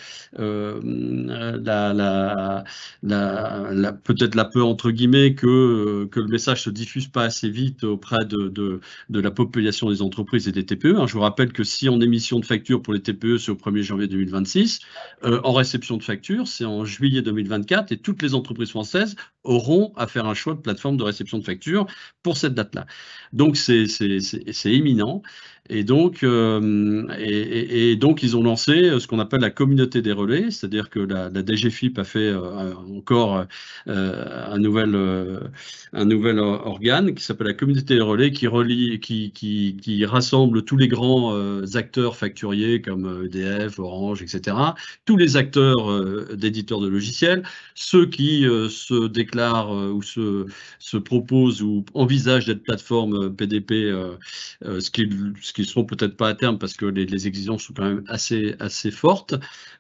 la peur, entre guillemets, que le message se diffuse pas assez vite auprès de la population des entreprises et des TPE. Je vous rappelle que si en émission de facture pour les TPE, c'est au 1er janvier 2026, en réception de facture, c'est en juillet 2024, et toutes les entreprises françaises auront à faire un choix de plateforme de réception de facture pour cette date-là. Donc, c'est imminent. Et donc, donc, ils ont lancé ce qu'on appelle la communauté des relais, c'est-à-dire que la DGFiP a fait encore un nouvel organe qui s'appelle la communauté des relais, qui rassemble tous les grands acteurs facturiers comme EDF, Orange, etc., tous les acteurs d'éditeurs de logiciels, ceux qui se déclarent ou se proposent ou envisagent d'être plateforme PDP, ce qui seront peut-être pas à terme parce que les exigences sont quand même assez fortes.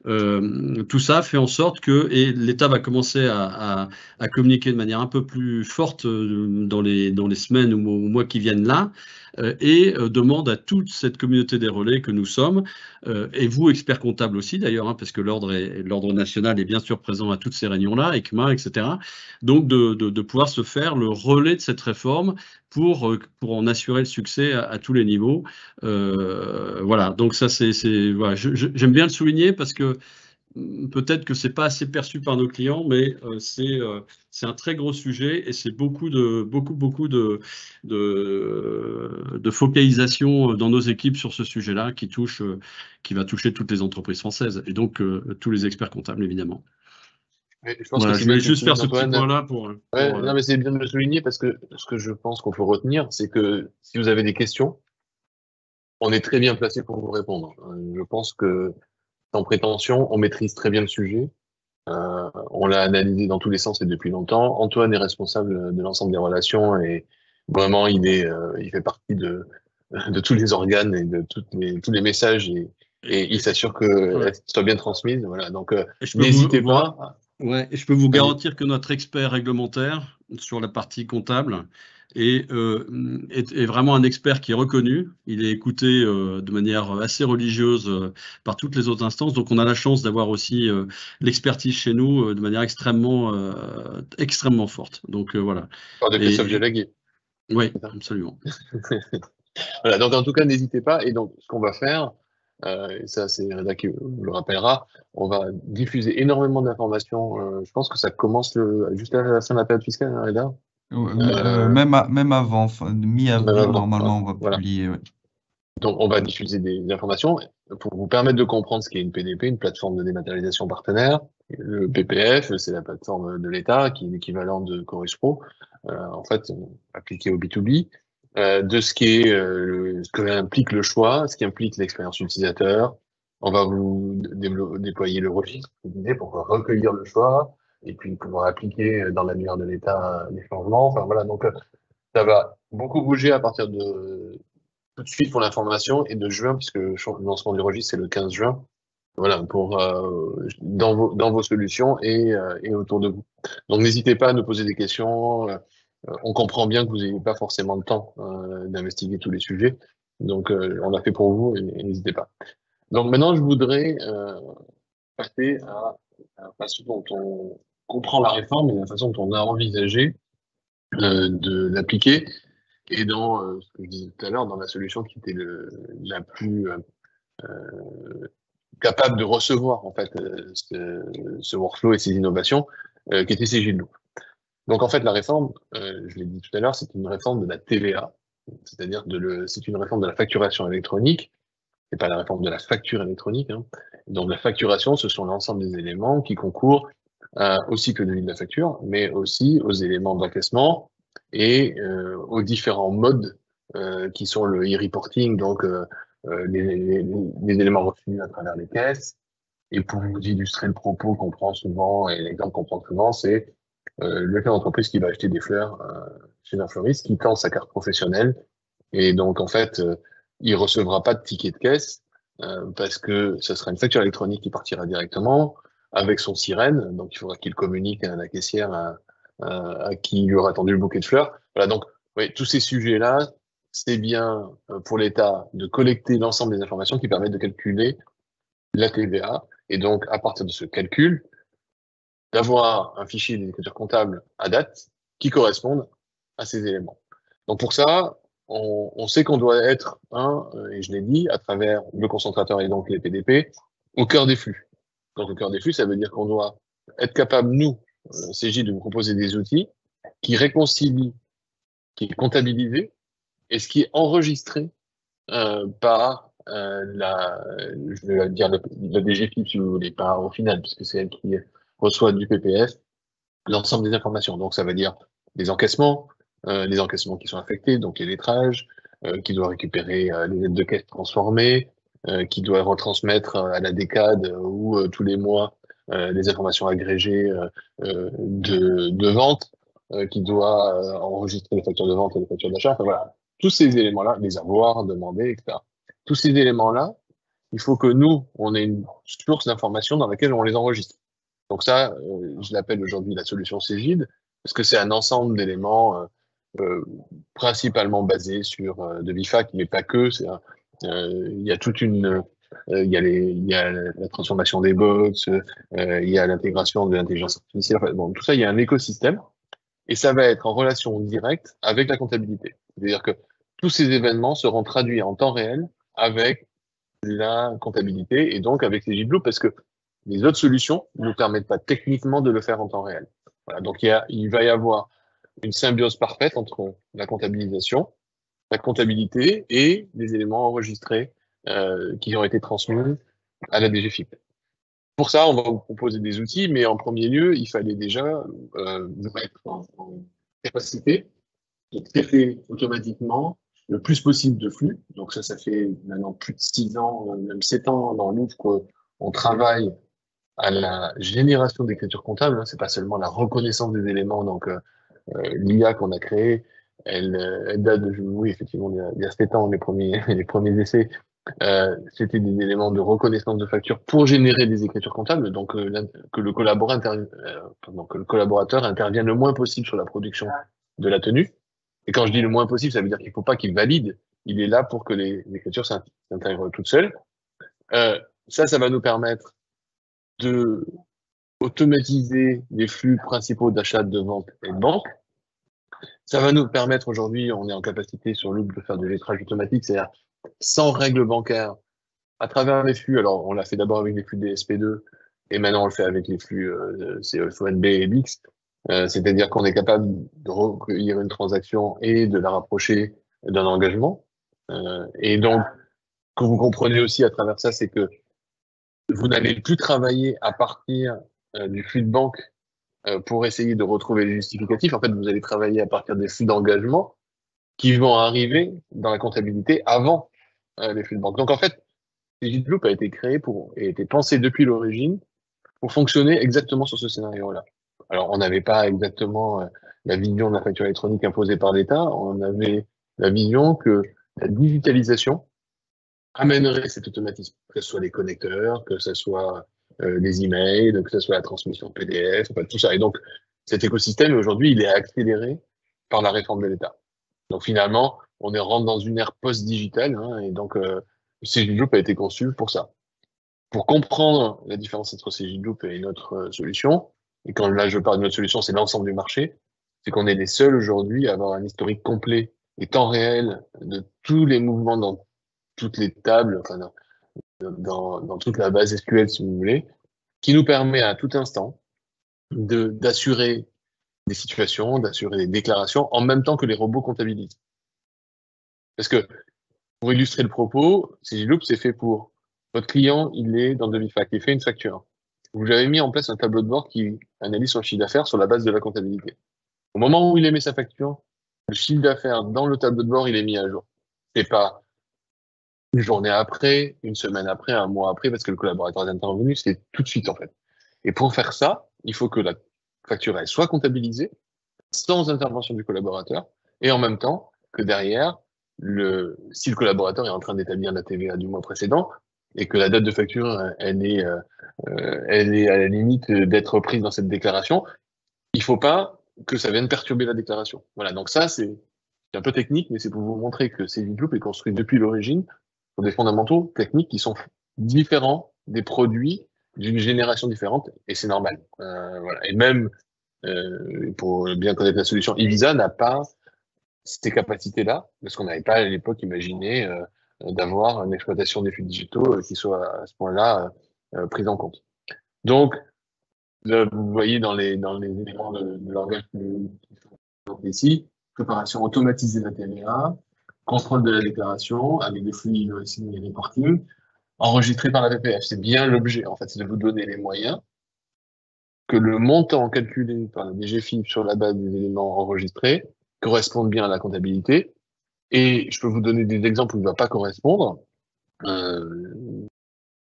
Tout ça fait en sorte que, et l'État va commencer à communiquer de manière un peu plus forte dans les semaines ou mois qui viennent là, et demande à toute cette communauté des relais que nous sommes, et vous, experts comptables aussi d'ailleurs, parce que l'ordre national est bien sûr présent à toutes ces réunions-là, ECMA, etc., donc de pouvoir se faire le relais de cette réforme pour en assurer le succès à tous les niveaux. Voilà, donc ça, voilà, j'aime bien le souligner parce que peut-être que c'est pas assez perçu par nos clients, mais c'est un très gros sujet et c'est beaucoup de focalisation dans nos équipes sur ce sujet-là qui va toucher toutes les entreprises françaises et donc tous les experts comptables évidemment. Je pense voilà, que je voulais juste faire ce petit point-là pour. Non, mais c'est bien de le souligner parce que ce que je pense qu'on faut retenir, c'est que si vous avez des questions, on est très bien placé pour vous répondre. Je pense que, sans prétention, on maîtrise très bien le sujet. On l'a analysé dans tous les sens et depuis longtemps. Antoine est responsable de l'ensemble des relations et vraiment, il fait partie de tous les organes et de tous les messages et il s'assure qu'elles soient bien transmises. Voilà. Donc, n'hésitez pas. Ouais, et je peux vous garantir que notre expert réglementaire sur la partie comptable est vraiment un expert qui est reconnu. Il est écouté de manière assez religieuse par toutes les autres instances. Donc, on a la chance d'avoir aussi l'expertise chez nous de manière extrêmement forte. Donc, voilà. De Christophe Gelagui. Oui, absolument. Voilà, donc en tout cas, n'hésitez pas. Et donc, ce qu'on va faire, et ça c'est Reda qui le rappellera, on va diffuser énormément d'informations. Je pense que ça commence juste à la fin de la période fiscale, hein, Reda. Même avant, mi-avril, normalement, on va voilà. publier. Ouais. Donc, on va diffuser des informations pour vous permettre de comprendre ce qu'est une PDP, une plateforme de dématérialisation partenaire. Le PPF, c'est la plateforme de l'État, qui est l'équivalent de Chorus Pro, en fait, appliqué au B2B, de ce ce que implique le choix, ce qui implique l'expérience utilisateur. On va vous déployer le registre pour recueillir le choix et puis pouvoir appliquer dans l'annuaire de l'État les changements. Enfin, voilà. Donc, ça va beaucoup bouger à partir de tout de suite pour l'information et de juin, puisque le lancement du registre, c'est le 15 juin. Voilà, dans vos solutions et autour de vous. Donc, n'hésitez pas à nous poser des questions. On comprend bien que vous n'avez pas forcément le temps d'investiguer tous les sujets. Donc, on l'a fait pour vous et n'hésitez pas. Donc, maintenant, je voudrais passer à la façon dont on comprend la réforme et la façon dont on a envisagé de l'appliquer. Et dans ce que je disais tout à l'heure, dans la solution qui était la plus capable de recevoir en fait ce workflow et ces innovations, qui était Cegid-Loop. Donc en fait, la réforme, je l'ai dit tout à l'heure, c'est une réforme de la TVA, c'est-à-dire c'est une réforme de la facturation électronique. C'est pas la réforme de la facture électronique. Hein. Donc la facturation, ce sont l'ensemble des éléments qui concourent au cycle de vie de la facture, mais aussi aux éléments d'encaissement et aux différents modes qui sont le e-reporting, donc les éléments reçus à travers les caisses. Et pour vous illustrer le propos qu'on prend souvent, et l'exemple qu'on prend souvent, c'est le chef d'entreprise qui va acheter des fleurs chez un fleuriste, qui tend sa carte professionnelle. Et donc, en fait, il recevra pas de ticket de caisse parce que ce sera une facture électronique qui partira directement avec son sirène. Donc, il faudra qu'il communique à la caissière à qui lui aura tendu le bouquet de fleurs. Voilà, donc, oui, tous ces sujets-là, c'est bien pour l'État de collecter l'ensemble des informations qui permettent de calculer la TVA. Et donc, à partir de ce calcul, d'avoir un fichier d'écriture comptable à date qui corresponde à ces éléments. Donc, pour ça, on sait qu'on doit être, et je l'ai dit, à travers le concentrateur et donc les PDP, au cœur des flux. Donc, au cœur des flux, ça veut dire qu'on doit être capable, nous, Cegid, de vous proposer des outils qui réconcilient, qui est comptabilisé, et ce qui est enregistré par je vais dire la DGFiP, si vous voulez, pas au final, puisque c'est elle qui reçoit du PPF l'ensemble des informations. Donc, ça veut dire les encaissements qui sont affectés, donc les lettrages, qui doit récupérer les aides de caisse transformées, qui doit retransmettre à la DCAD ou tous les mois les informations agrégées de vente, qui doit enregistrer les factures de vente et les factures d'achat. Enfin, voilà. Tous ces éléments-là, les avoirs, demander, etc. Tous ces éléments-là, il faut que nous, on ait une source d'information dans laquelle on les enregistre. Donc ça, je l'appelle aujourd'hui la solution Cegid, parce que c'est un ensemble d'éléments principalement basés sur de l'IFAC, mais pas que. Il y a toute une, il y a la transformation des box, il y a l'intégration de l'intelligence artificielle. Enfin, bon, tout ça, il y a un écosystème, et ça va être en relation directe avec la comptabilité. C'est-à-dire que tous ces événements seront traduits en temps réel avec la comptabilité et donc avec Cegid-Loop, parce que les autres solutions ne nous permettent pas techniquement de le faire en temps réel. Voilà, donc il va y avoir une symbiose parfaite entre la comptabilisation, la comptabilité et les éléments enregistrés qui ont été transmis à la DGFiP. Pour ça, on va vous proposer des outils, mais en premier lieu, il fallait déjà vous mettre en capacité de traiter automatiquement le plus possible de flux. Donc ça fait maintenant plus de 6 ans, même 7 ans dans l'outre qu'on travaille à la génération d'écriture comptable. Hein. C'est pas seulement la reconnaissance des éléments. Donc l'IA qu'on a créée, elle date de, oui, effectivement, il y a 7 ans, les premiers essais. C'était des éléments de reconnaissance de facture pour générer des écritures comptables, donc que le collaborateur intervienne le moins possible sur la production de la tenue. Et quand je dis le moins possible, ça veut dire qu'il ne faut pas qu'il valide. Il est là pour que les écritures s'intègrent toutes seules. Ça va nous permettre de automatiser les flux principaux d'achat, de vente et de banque. Ça va nous permettre aujourd'hui, on est en capacité sur Loop de faire du lettrage automatique, c'est-à-dire sans règles bancaires, à travers les flux. Alors, on l'a fait d'abord avec les flux DSP2, et maintenant on le fait avec les flux CFONB et BIX. C'est-à-dire qu'on est capable de recueillir une transaction et de la rapprocher d'un engagement. Et donc, que vous comprenez aussi à travers ça, c'est que vous n'allez plus travailler à partir du flux de banque pour essayer de retrouver les justificatifs. En fait, vous allez travailler à partir des flux d'engagement qui vont arriver dans la comptabilité avant les flux de banque. Donc, en fait, CGIDloop a été créé et a été pensé depuis l'origine pour fonctionner exactement sur ce scénario-là. Alors, on n'avait pas exactement la vision de la facture électronique imposée par l'État, on avait la vision que la digitalisation amènerait cet automatisme, que ce soit les connecteurs, que ce soit les emails, que ce soit la transmission PDF, enfin, tout ça. Et donc, cet écosystème, aujourd'hui, il est accéléré par la réforme de l'État. Donc, finalement, on rentre dans une ère post-digitale, hein, et donc, CGIDloop a été conçu pour ça. Pour comprendre la différence entre CGIDloop et notre solution, et quand là je parle de notre solution, c'est l'ensemble du marché, c'est qu'on est les seuls aujourd'hui à avoir un historique complet et temps réel de tous les mouvements dans toutes les tables, enfin dans toute la base SQL si vous voulez, qui nous permet à tout instant d'assurer des situations, d'assurer des déclarations en même temps que les robots comptabilisent. Parce que, pour illustrer le propos, CGIDloop c'est fait pour votre client, il est dans DeliFact, il fait une facture. Vous avez mis en place un tableau de bord qui analyse son chiffre d'affaires sur la base de la comptabilité. Au moment où il émet sa facture, le chiffre d'affaires dans le tableau de bord, il est mis à jour. C'est pas une journée après, une semaine après, un mois après, parce que le collaborateur est intervenu, c'est tout de suite en fait. Et pour faire ça, il faut que la facture elle soit comptabilisée sans intervention du collaborateur et en même temps que derrière, si le collaborateur est en train d'établir la TVA du mois précédent, et que la date de facture, elle est à la limite d'être prise dans cette déclaration, il faut pas que ça vienne perturber la déclaration. Voilà, donc ça, c'est un peu technique, mais c'est pour vous montrer que CGIDloop est construit depuis l'origine sur des fondamentaux techniques qui sont différents des produits d'une génération différente, et c'est normal. Voilà. Et même, pour bien connaître la solution, Evisa n'a pas ces capacités-là, parce qu'on n'avait pas à l'époque imaginé d'avoir une exploitation des flux digitaux qui soit à ce point-là prise en compte. Donc, là, vous voyez dans les éléments de langage qui sont ici, préparation automatisée de la TVA, contrôle de la déclaration avec des flux invoicing et reporting, enregistré par la VPF. C'est bien l'objet, en fait, c'est de vous donner les moyens que le montant calculé par la DGFiP sur la base des éléments enregistrés corresponde bien à la comptabilité. Et je peux vous donner des exemples où il ne va pas correspondre,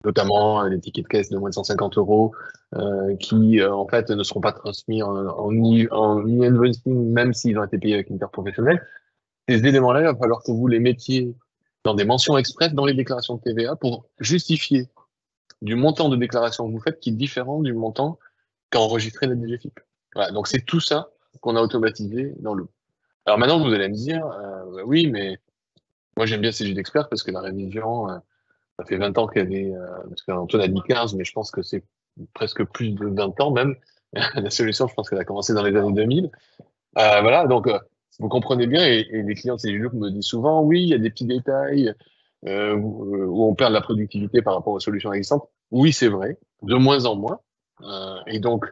notamment les tickets de caisse de moins de 150 € qui, en fait, ne seront pas transmis en e-invoicing, même s'ils ont été payés avec une carte professionnelle. Ces éléments-là, il va falloir que vous les mettiez dans des mentions express dans les déclarations de TVA pour justifier du montant de déclaration que vous faites qui est différent du montant qu'a enregistré la DGFiP. Voilà, donc c'est tout ça qu'on a automatisé dans le. Alors maintenant, vous allez me dire, oui, mais moi j'aime bien CGIDexpert parce que la révision, ça fait 20 ans qu'elle est, parce qu'Antoine a dit 15, mais je pense que c'est presque plus de 20 ans même. La solution, je pense qu'elle a commencé dans les années 2000. Voilà, donc vous comprenez bien, et les clients de CGIDloop me disent souvent, oui, il y a des petits détails où on perd de la productivité par rapport aux solutions existantes. Oui, c'est vrai, de moins en moins. Et donc,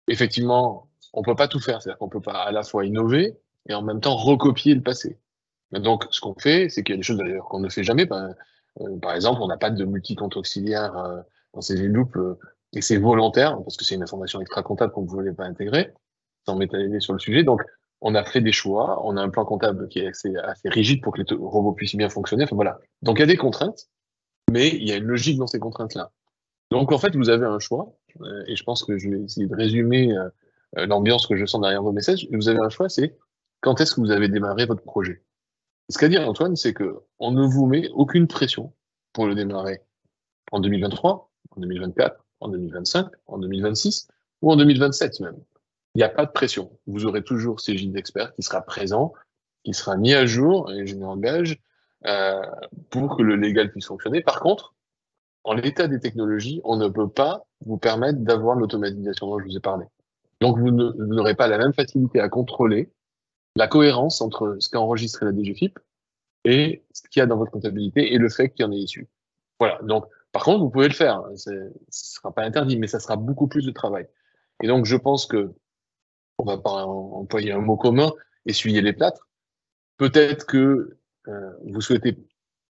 effectivement, on peut pas tout faire. C'est-à-dire qu'on peut pas à la fois innover et en même temps recopier le passé. Donc, ce qu'on fait, c'est qu'il y a des choses d'ailleurs qu'on ne fait jamais. Par exemple, on n'a pas de multi-compte auxiliaire dans CGIDloop et c'est volontaire parce que c'est une information extra-comptable qu'on ne voulait pas intégrer, sans m'étaler sur le sujet. Donc, on a fait des choix. On a un plan comptable qui est assez rigide pour que les robots puissent bien fonctionner. Enfin, voilà. Donc, il y a des contraintes, mais il y a une logique dans ces contraintes-là. Donc, en fait, vous avez un choix, et je pense que je vais essayer de résumer l'ambiance que je sens derrière vos messages. Vous avez un choix, c'est quand est-ce que vous avez démarré votre projet. Ce qu'a dit Antoine, c'est que on ne vous met aucune pression pour le démarrer en 2023, en 2024, en 2025, en 2026 ou en 2027 même. Il n'y a pas de pression. Vous aurez toujours CGIDexpert qui sera présent, qui sera mis à jour, et je m'engage pour que le légal puisse fonctionner. Par contre, en l'état des technologies, on ne peut pas vous permettre d'avoir l'automatisation dont je vous ai parlé. Donc, vous n'aurez pas la même facilité à contrôler la cohérence entre ce qu'a enregistré la DGFiP et ce qu'il y a dans votre comptabilité et le fait qu'il y en ait issu. Voilà. Donc, par contre, vous pouvez le faire. Ce ne sera pas interdit, mais ça sera beaucoup plus de travail. Et donc, je pense que on va pas employer un mot commun, essuyer les plâtres. Peut-être que vous souhaitez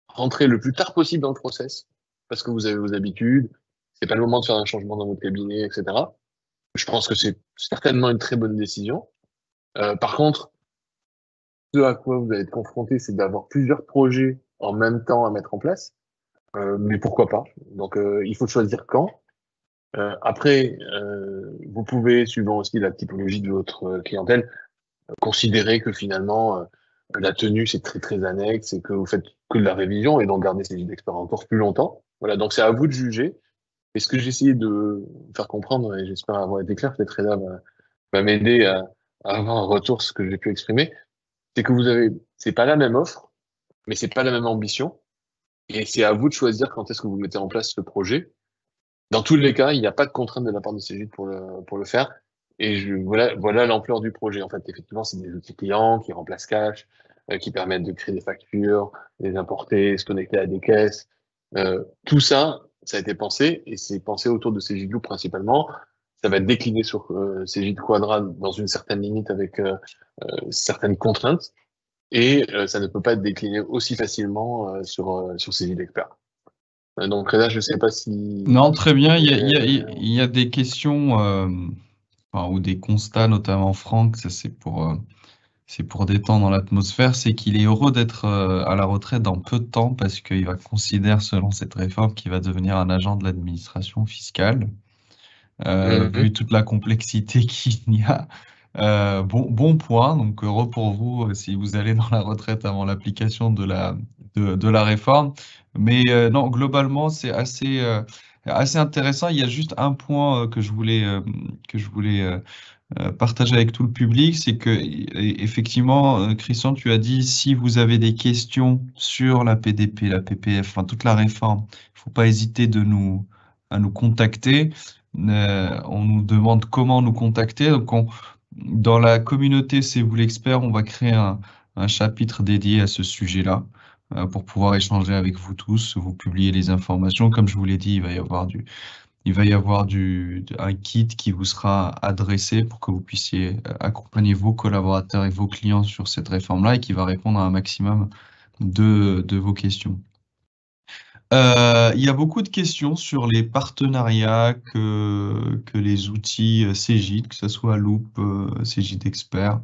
rentrer le plus tard possible dans le process, parce que vous avez vos habitudes, c'est pas le moment de faire un changement dans votre cabinet, etc. Je pense que c'est certainement une très bonne décision. Par contre, ce à quoi vous allez être confronté, c'est d'avoir plusieurs projets en même temps à mettre en place. Mais pourquoi pas? Donc, il faut choisir quand. Après, vous pouvez, suivant aussi la typologie de votre clientèle, considérer que finalement, la tenue, c'est très, très annexe et que vous faites que de la révision et donc garder ces guides d'expert encore plus longtemps. Voilà, donc c'est à vous de juger. Et ce que j'ai essayé de faire comprendre, et j'espère avoir été clair, peut-être Reda va m'aider à avoir un retour sur ce que j'ai pu exprimer, c'est que c'est pas la même offre, mais c'est pas la même ambition. Et c'est à vous de choisir quand est-ce que vous mettez en place ce projet. Dans tous les cas, il n'y a pas de contrainte de la part de Cegid pour le faire. Et voilà l'ampleur du projet. En fait, effectivement, c'est des outils clients qui remplacent Cash, qui permettent de créer des factures, les importer, se connecter à des caisses. Tout ça, ça a été pensé et c'est pensé autour de Cegid Loop principalement. Ça va être décliné sur Cegid Quadra dans une certaine limite avec certaines contraintes. Et ça ne peut pas être décliné aussi facilement sur Cegid Expert. Donc là, je sais pas si... Non, très bien. Il y a des questions enfin, ou des constats, notamment Franck, ça c'est pour détendre l'atmosphère, c'est qu'il est heureux d'être à la retraite dans peu de temps parce qu'il va considérer, selon cette réforme, qu'il va devenir un agent de l'administration fiscale. Vu toute la complexité qu'il y a. Bon point, donc heureux pour vous si vous allez dans la retraite avant l'application de la réforme. Mais non, globalement, c'est assez intéressant. Il y a juste un point que je voulais partager avec tout le public, c'est que effectivement, Christian, tu as dit si vous avez des questions sur la PDP, la PPF, enfin toute la réforme, il ne faut pas hésiter à nous contacter. On nous demande comment nous contacter. Donc, dans la communauté C'est vous l'expert, on va créer un chapitre dédié à ce sujet-là pour pouvoir échanger avec vous tous, vous publier les informations. Comme je vous l'ai dit, il va y avoir un kit qui vous sera adressé pour que vous puissiez accompagner vos collaborateurs et vos clients sur cette réforme-là et qui va répondre à un maximum de vos questions. Il y a beaucoup de questions sur les partenariats que les outils Cegid, que ce soit Loop, Cegid Expert,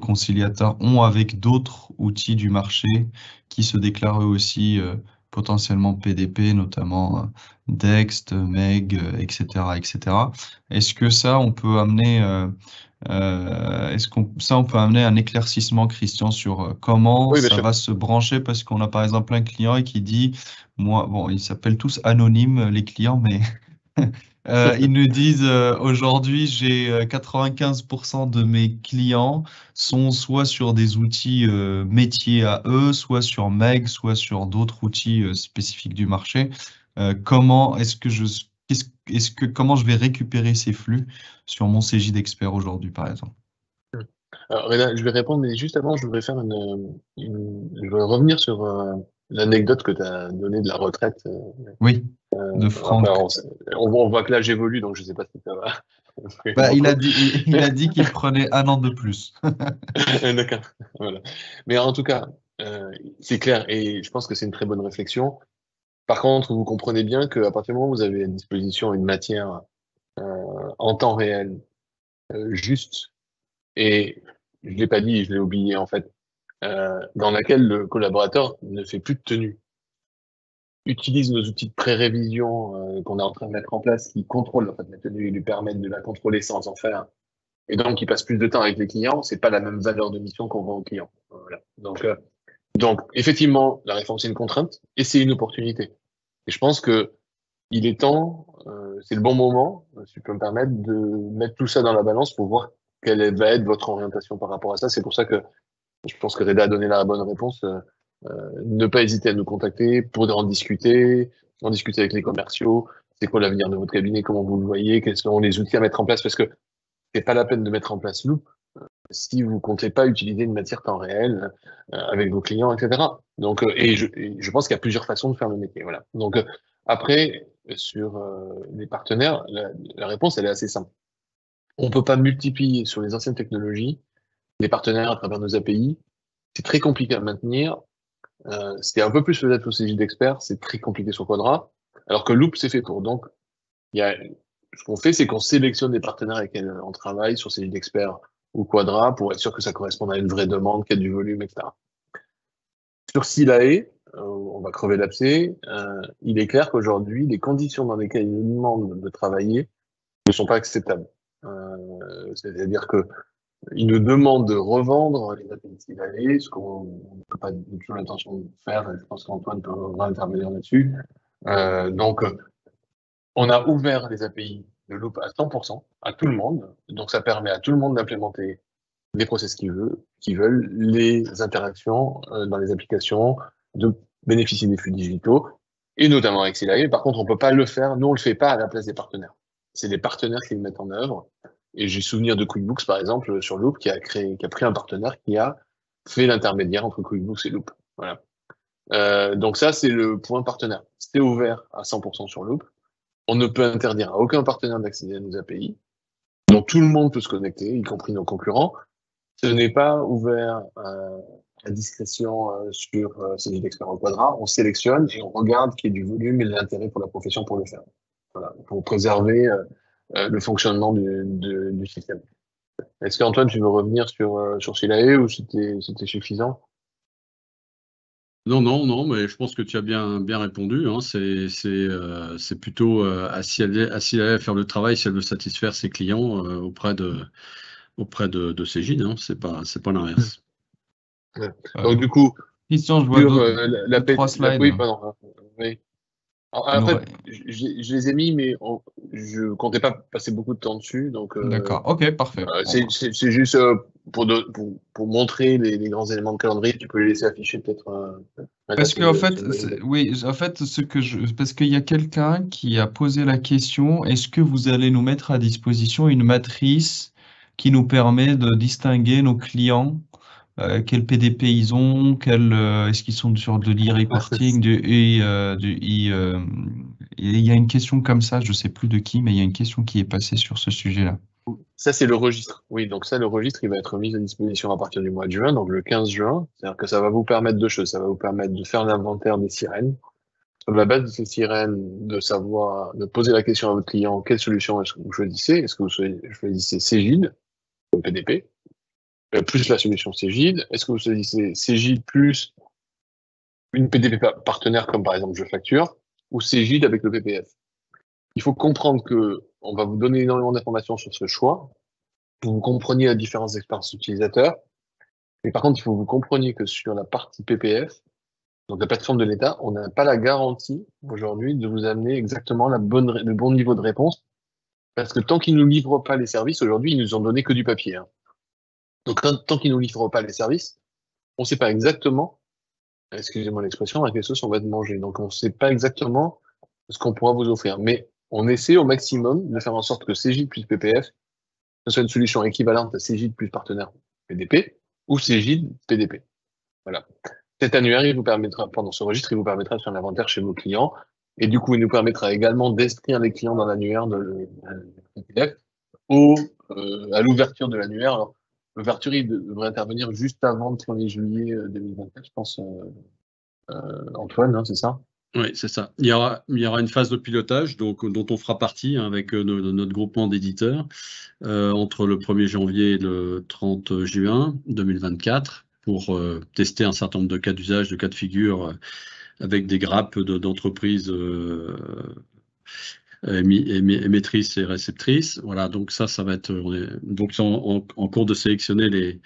Conciliator, ont avec d'autres outils du marché qui se déclarent eux aussi potentiellement PDP, notamment Dext, Meg, etc., etc. Est-ce que ça, on peut amener on peut amener un éclaircissement, Christian, sur comment Oui, bien ça sûr. va se brancher? Parce qu'on a par exemple un client qui dit, moi, bon, ils s'appellent tous anonymes, les clients, mais ils nous disent aujourd'hui, j'ai 95% de mes clients sont soit sur des outils métiers à eux, soit sur Meg, soit sur d'autres outils spécifiques du marché. Comment comment je vais récupérer ces flux sur mon Cegid d'expert aujourd'hui, par exemple? Alors, Reda, je vais répondre, mais juste avant, je voudrais je voudrais revenir sur l'anecdote que tu as donnée de la retraite. Oui, de Après, Franck. on voit que l'âge évolue, donc je sais pas si ça va. Bah, Beaucoup. il a dit qu'il prenait un an de plus. D'accord. Voilà. Mais en tout cas, c'est clair, et je pense que c'est une très bonne réflexion. Par contre, vous comprenez bien qu'à partir du moment où vous avez à disposition une matière en temps réel, juste, et je l'ai pas dit, je l'ai oublié en fait, dans laquelle le collaborateur ne fait plus de tenue, utilise nos outils de pré-révision qu'on est en train de mettre en place, qui contrôlent en fait, la tenue et lui permettent de la contrôler sans en faire, et donc il passe plus de temps avec les clients, c'est pas la même valeur de mission qu'on vend aux clients. Voilà. Donc effectivement, la réforme c'est une contrainte et c'est une opportunité. Et je pense que il est temps, c'est le bon moment, si je peux me permettre, de mettre tout ça dans la balance pour voir quelle va être votre orientation par rapport à ça. C'est pour ça que je pense que Reda a donné la bonne réponse. Ne pas hésiter à nous contacter pour en discuter avec les commerciaux. C'est quoi l'avenir de votre cabinet? Comment vous le voyez? Quels sont les outils à mettre en place? Parce que c'est pas la peine de mettre en place Loop si vous comptez pas utiliser une matière temps réel avec vos clients, etc. Donc, et je pense qu'il y a plusieurs façons de faire le métier. Voilà. Donc, après, sur les partenaires, la réponse, elle est assez simple. On peut pas multiplier sur les anciennes technologies les partenaires à travers nos API. C'est très compliqué à maintenir. Ce qui est un peu plus peut-être au CJ d'expert, c'est très compliqué sur Quadra, alors que Loop, c'est fait pour. Donc, ce qu'on fait, c'est qu'on sélectionne des partenaires avec lesquels on travaille sur CJ d'expert ou Quadra pour être sûr que ça corresponde à une vraie demande, qu'il y a du volume, etc. Sur Silae, on va crever l'abcès, il est clair qu'aujourd'hui, les conditions dans lesquelles ils nous demandent de travailler ne sont pas acceptables. C'est-à-dire que ils nous demandent de revendre les API Silae, ce qu'on n'a pas du tout l'intention de faire, et je pense qu'Antoine peut intervenir là-dessus. Donc, on a ouvert les API de Loop à 100% à tout le monde, donc ça permet à tout le monde d'implémenter les process qu'ils veulent, les interactions dans les applications, de bénéficier des flux digitaux, et notamment avec Silae. Par contre, on peut pas le faire, nous on le fait pas à la place des partenaires. C'est les partenaires qui le mettent en œuvre. Et j'ai souvenir de QuickBooks, par exemple, sur Loop, qui a pris un partenaire qui a fait l'intermédiaire entre QuickBooks et Loop. Voilà. Donc ça, c'est le point partenaire. C'est ouvert à 100% sur Loop. On ne peut interdire à aucun partenaire d'accéder à nos API. Donc tout le monde peut se connecter, y compris nos concurrents. Ce n'est pas ouvert à discrétion sur CJ d'expert en Quadra. On sélectionne et on regarde qu'il y ait du volume et de l'intérêt pour la profession pour le faire. Voilà, pour préserver le fonctionnement du système. Est-ce qu'Antoine, tu veux revenir sur Silae ou c'était suffisant? Non, mais je pense que tu as bien répondu. Hein. C'est plutôt à Silae à faire le travail si elle veut satisfaire ses clients auprès de Cegid. Hein. C'est pas l'inverse. Donc du coup, Christian, je vois sur trois slides. Oui, pardon. Oui. En fait, je les ai mis, mais je comptais pas passer beaucoup de temps dessus. Donc, d'accord, ok, parfait. C'est juste pour montrer les grands éléments de calendrier. Tu peux les laisser afficher peut-être. Parce que en fait, parce qu'il y a quelqu'un qui a posé la question, est-ce que vous allez nous mettre à disposition une matrice qui nous permet de distinguer nos clients, quel PDP ils ont, est-ce qu'ils sont sur de l'e-reporting, il y a une question comme ça, je sais plus de qui, mais il y a une question qui est passée sur ce sujet-là. Ça, c'est le registre. Oui, donc ça, le registre, il va être mis à disposition à partir du mois de juin, donc le 15 juin. C'est-à-dire que ça va vous permettre deux choses. Ça va vous permettre de faire l'inventaire des sirènes. Sur la base de ces sirènes, de poser la question à votre client, quelle solution est-ce que vous choisissez? Est-ce que vous choisissez Cegid, comme PDP, plus la solution Cegid? Est-ce que vous choisissez Cegid plus une PDP partenaire, comme par exemple Je Facture, ou Cegid avec le PPF? Il faut comprendre que on va vous donner énormément d'informations sur ce choix, pour que vous compreniez la différence d'expérience utilisateur. Mais par contre, il faut que vous compreniez que sur la partie PPF, donc la plateforme de l'État, on n'a pas la garantie aujourd'hui de vous amener exactement le bon niveau de réponse, parce que tant qu'ils nous livrent pas les services, aujourd'hui, ils nous ont donné que du papier. Hein. Donc tant qu'ils nous livrent pas les services, on ne sait pas exactement, excusez-moi l'expression, à quelle sauce on va te manger. Donc on ne sait pas exactement ce qu'on pourra vous offrir. Mais on essaie au maximum de faire en sorte que Cegid plus PPF, ce soit une solution équivalente à Cegid plus partenaire PDP ou Cegid PDP. Voilà. Cet annuaire, il vous permettra, pendant ce registre, il vous permettra de faire l'inventaire chez vos clients. Et du coup, il nous permettra également d'inscrire les clients dans l'annuaire de PDP à l'ouverture de l'annuaire. Alors, l'ouverture, il devrait intervenir juste avant le 1er juillet 2024, je pense, Antoine, hein, c'est ça? Oui, c'est ça. Il y aura une phase de pilotage dont on fera partie hein, avec notre groupement d'éditeurs entre le 1er janvier et le 30 juin 2024 pour tester un certain nombre de cas d'usage, de cas de figure avec des grappes d'entreprises émettrices et réceptrices. Voilà, donc ça va être donc en cours de sélectionner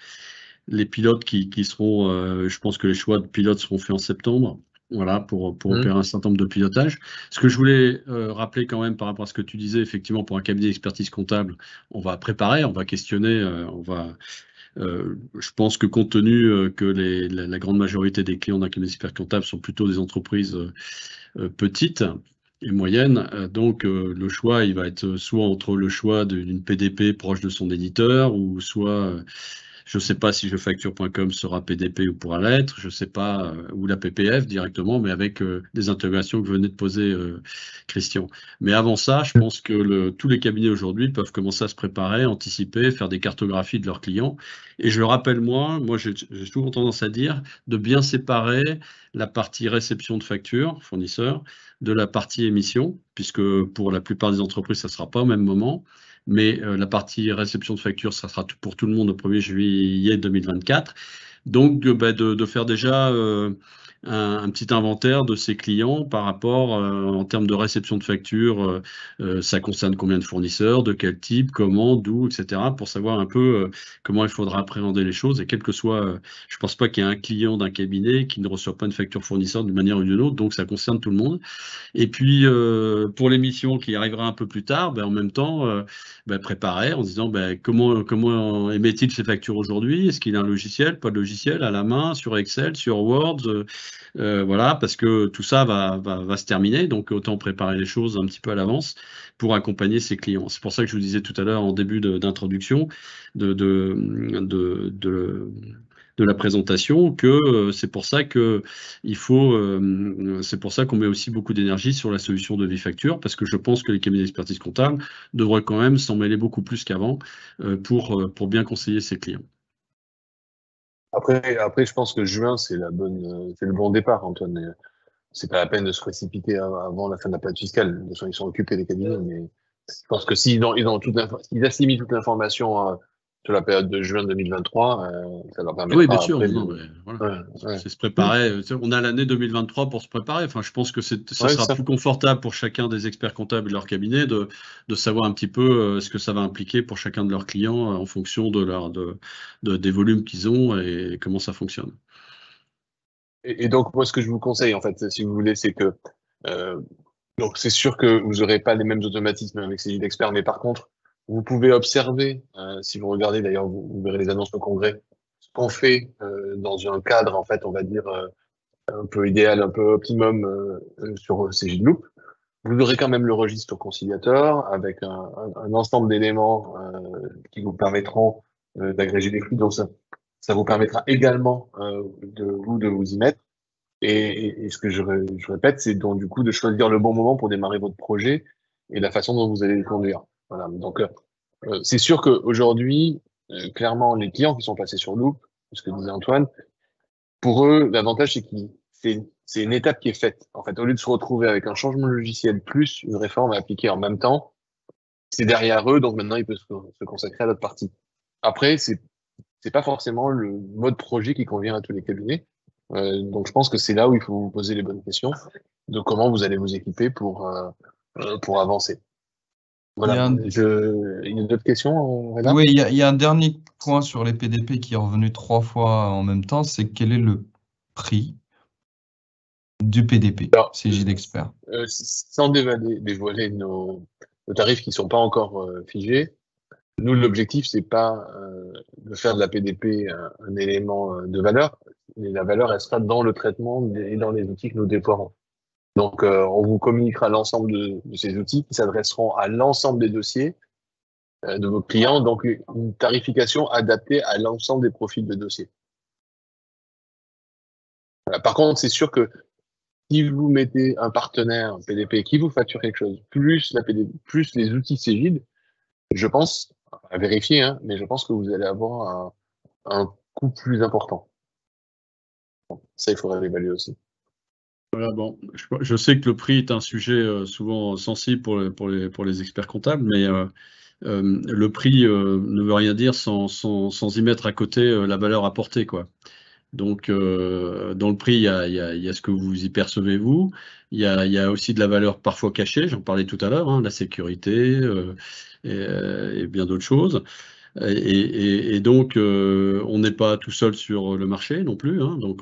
les pilotes qui seront, je pense que les choix de pilotes seront faits en septembre. Voilà, pour opérer un certain nombre de pilotages. Ce que je voulais rappeler quand même par rapport à ce que tu disais, effectivement, pour un cabinet d'expertise comptable, on va préparer, on va questionner, je pense que compte tenu que la grande majorité des clients d'un cabinet d'expertise comptable sont plutôt des entreprises petites et moyennes, donc le choix, il va être soit entre le choix d'une PDP proche de son éditeur, ou soit Je ne sais pas si jefacture.com sera PDP ou pourra l'être, je ne sais pas, ou la PPF directement, mais avec des interrogations que venait de poser Christian. Mais avant ça, je pense que tous les cabinets aujourd'hui peuvent commencer à se préparer, anticiper, faire des cartographies de leurs clients. Et je le rappelle, moi j'ai toujours tendance à dire de bien séparer la partie réception de factures, fournisseurs, de la partie émission, puisque pour la plupart des entreprises, ça ne sera pas au même moment. Mais la partie réception de factures, ça sera pour tout le monde au 1er juillet 2024. Donc, de faire déjà un petit inventaire de ses clients par rapport, en termes de réception de factures, ça concerne combien de fournisseurs, de quel type, comment, d'où, etc., pour savoir un peu comment il faudra appréhender les choses. Et quel que soit, je ne pense pas qu'il y ait un client d'un cabinet qui ne reçoit pas une facture fournisseur d'une manière ou d'une autre, donc ça concerne tout le monde. Et puis, pour l'émission qui arrivera un peu plus tard, en même temps, préparer en disant comment émet-il ses factures aujourd'hui? Est-ce qu'il a un logiciel, pas de logiciel, à la main, sur Excel, sur Word? Voilà, parce que tout ça va se terminer, donc autant préparer les choses un petit peu à l'avance pour accompagner ses clients. C'est pour ça que je vous disais tout à l'heure en début d'introduction de la présentation que c'est pour ça que c'est pour ça qu'on met aussi beaucoup d'énergie sur la solution de Vifacture, parce que je pense que les cabinets d'expertise comptable devraient quand même s'en mêler beaucoup plus qu'avant pour bien conseiller ses clients. Après, je pense que juin, c'est le bon départ, Antoine. C'est pas la peine de se précipiter avant la fin de la période fiscale. De toute façon, ils sont occupés, les cabinets, mais je pense que s'ils assimilent toute l'information sur la période de juin 2023, ça leur permettra. Oui, bien sûr. Après, voilà. C'est se préparer. On a l'année 2023 pour se préparer. Enfin, je pense que ça sera plus confortable pour chacun des experts comptables et leur cabinet de savoir un petit peu ce que ça va impliquer pour chacun de leurs clients en fonction des volumes qu'ils ont et comment ça fonctionne. Et donc, moi, ce que je vous conseille, en fait, si vous voulez, c'est que donc c'est sûr que vous n'aurez pas les mêmes automatismes avec ces guides experts, mais par contre, vous pouvez observer, si vous regardez, d'ailleurs, vous verrez les annonces au congrès, ce qu'on fait dans un cadre, en fait, on va dire, un peu idéal, un peu optimum sur Cegid-Loop. Vous aurez quand même le registre conciliateur avec un ensemble d'éléments qui vous permettront d'agréger les flux. Donc, ça vous permettra également de vous y mettre. Et ce que je répète, c'est donc du coup de choisir le bon moment pour démarrer votre projet et la façon dont vous allez le conduire. Voilà. Donc, c'est sûr qu'aujourd'hui, clairement, les clients qui sont passés sur Loop, ce que disait Antoine, pour eux, l'avantage, c'est que c'est une étape qui est faite. En fait, au lieu de se retrouver avec un changement logiciel plus une réforme à appliquer en même temps, c'est derrière eux, donc maintenant, ils peuvent se consacrer à l'autre partie. Après, c'est pas forcément le mode projet qui convient à tous les cabinets. Donc, je pense que c'est là où il faut vous poser les bonnes questions de comment vous allez vous équiper pour avancer. Voilà. Il y a d'autres questions, Reda ? Oui, il y a un dernier point sur les PDP qui est revenu 3 fois en même temps, c'est quel est le prix du PDP, Cegid Expert. Sans dévoiler nos tarifs qui ne sont pas encore figés, nous, l'objectif, c'est pas de faire de la PDP un élément de valeur, mais la valeur, elle sera dans le traitement et dans les outils que nous déploierons. Donc, on vous communiquera l'ensemble de ces outils qui s'adresseront à l'ensemble des dossiers de vos clients, donc une tarification adaptée à l'ensemble des profils de dossiers. Voilà. Par contre, c'est sûr que si vous mettez un partenaire PDP qui vous facture quelque chose, plus la PDP, plus les outils Cegid, je pense, à vérifier, hein, mais je pense que vous allez avoir un coût plus important. Ça, il faudrait l'évaluer aussi. Voilà, bon, je sais que le prix est un sujet souvent sensible pour les experts comptables, mais le prix ne veut rien dire sans y mettre à côté la valeur apportée, quoi. Donc, dans le prix, il y a ce que vous y percevez, vous. Il y a aussi de la valeur parfois cachée, j'en parlais tout à l'heure, hein, la sécurité et bien d'autres choses. Et donc, on n'est pas tout seul sur le marché non plus, hein, donc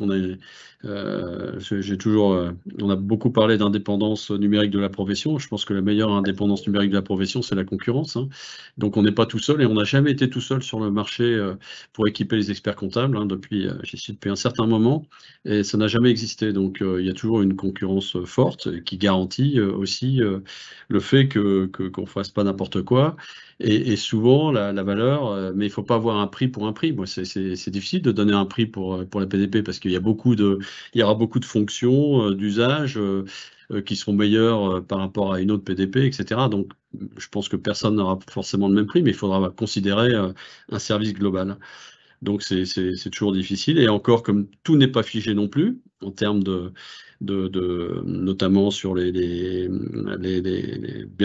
J'ai toujours, on a beaucoup parlé d'indépendance numérique de la profession. Je pense que la meilleure indépendance numérique de la profession, c'est la concurrence, hein. Donc on n'est pas tout seul et on n'a jamais été tout seul sur le marché pour équiper les experts comptables, hein, depuis un certain moment, et ça n'a jamais existé. Donc il y a toujours une concurrence forte qui garantit aussi le fait qu'on fasse pas n'importe quoi. Et souvent, la valeur, mais il faut pas avoir un prix pour un prix. Moi, c'est difficile de donner un prix pour la PDP parce qu'il y aura beaucoup de fonctions, d'usages qui seront meilleures par rapport à une autre PDP, etc. Donc, je pense que personne n'aura forcément le même prix, mais il faudra considérer un service global. Donc, c'est toujours difficile. Et encore, comme tout n'est pas figé non plus, en termes notamment sur bien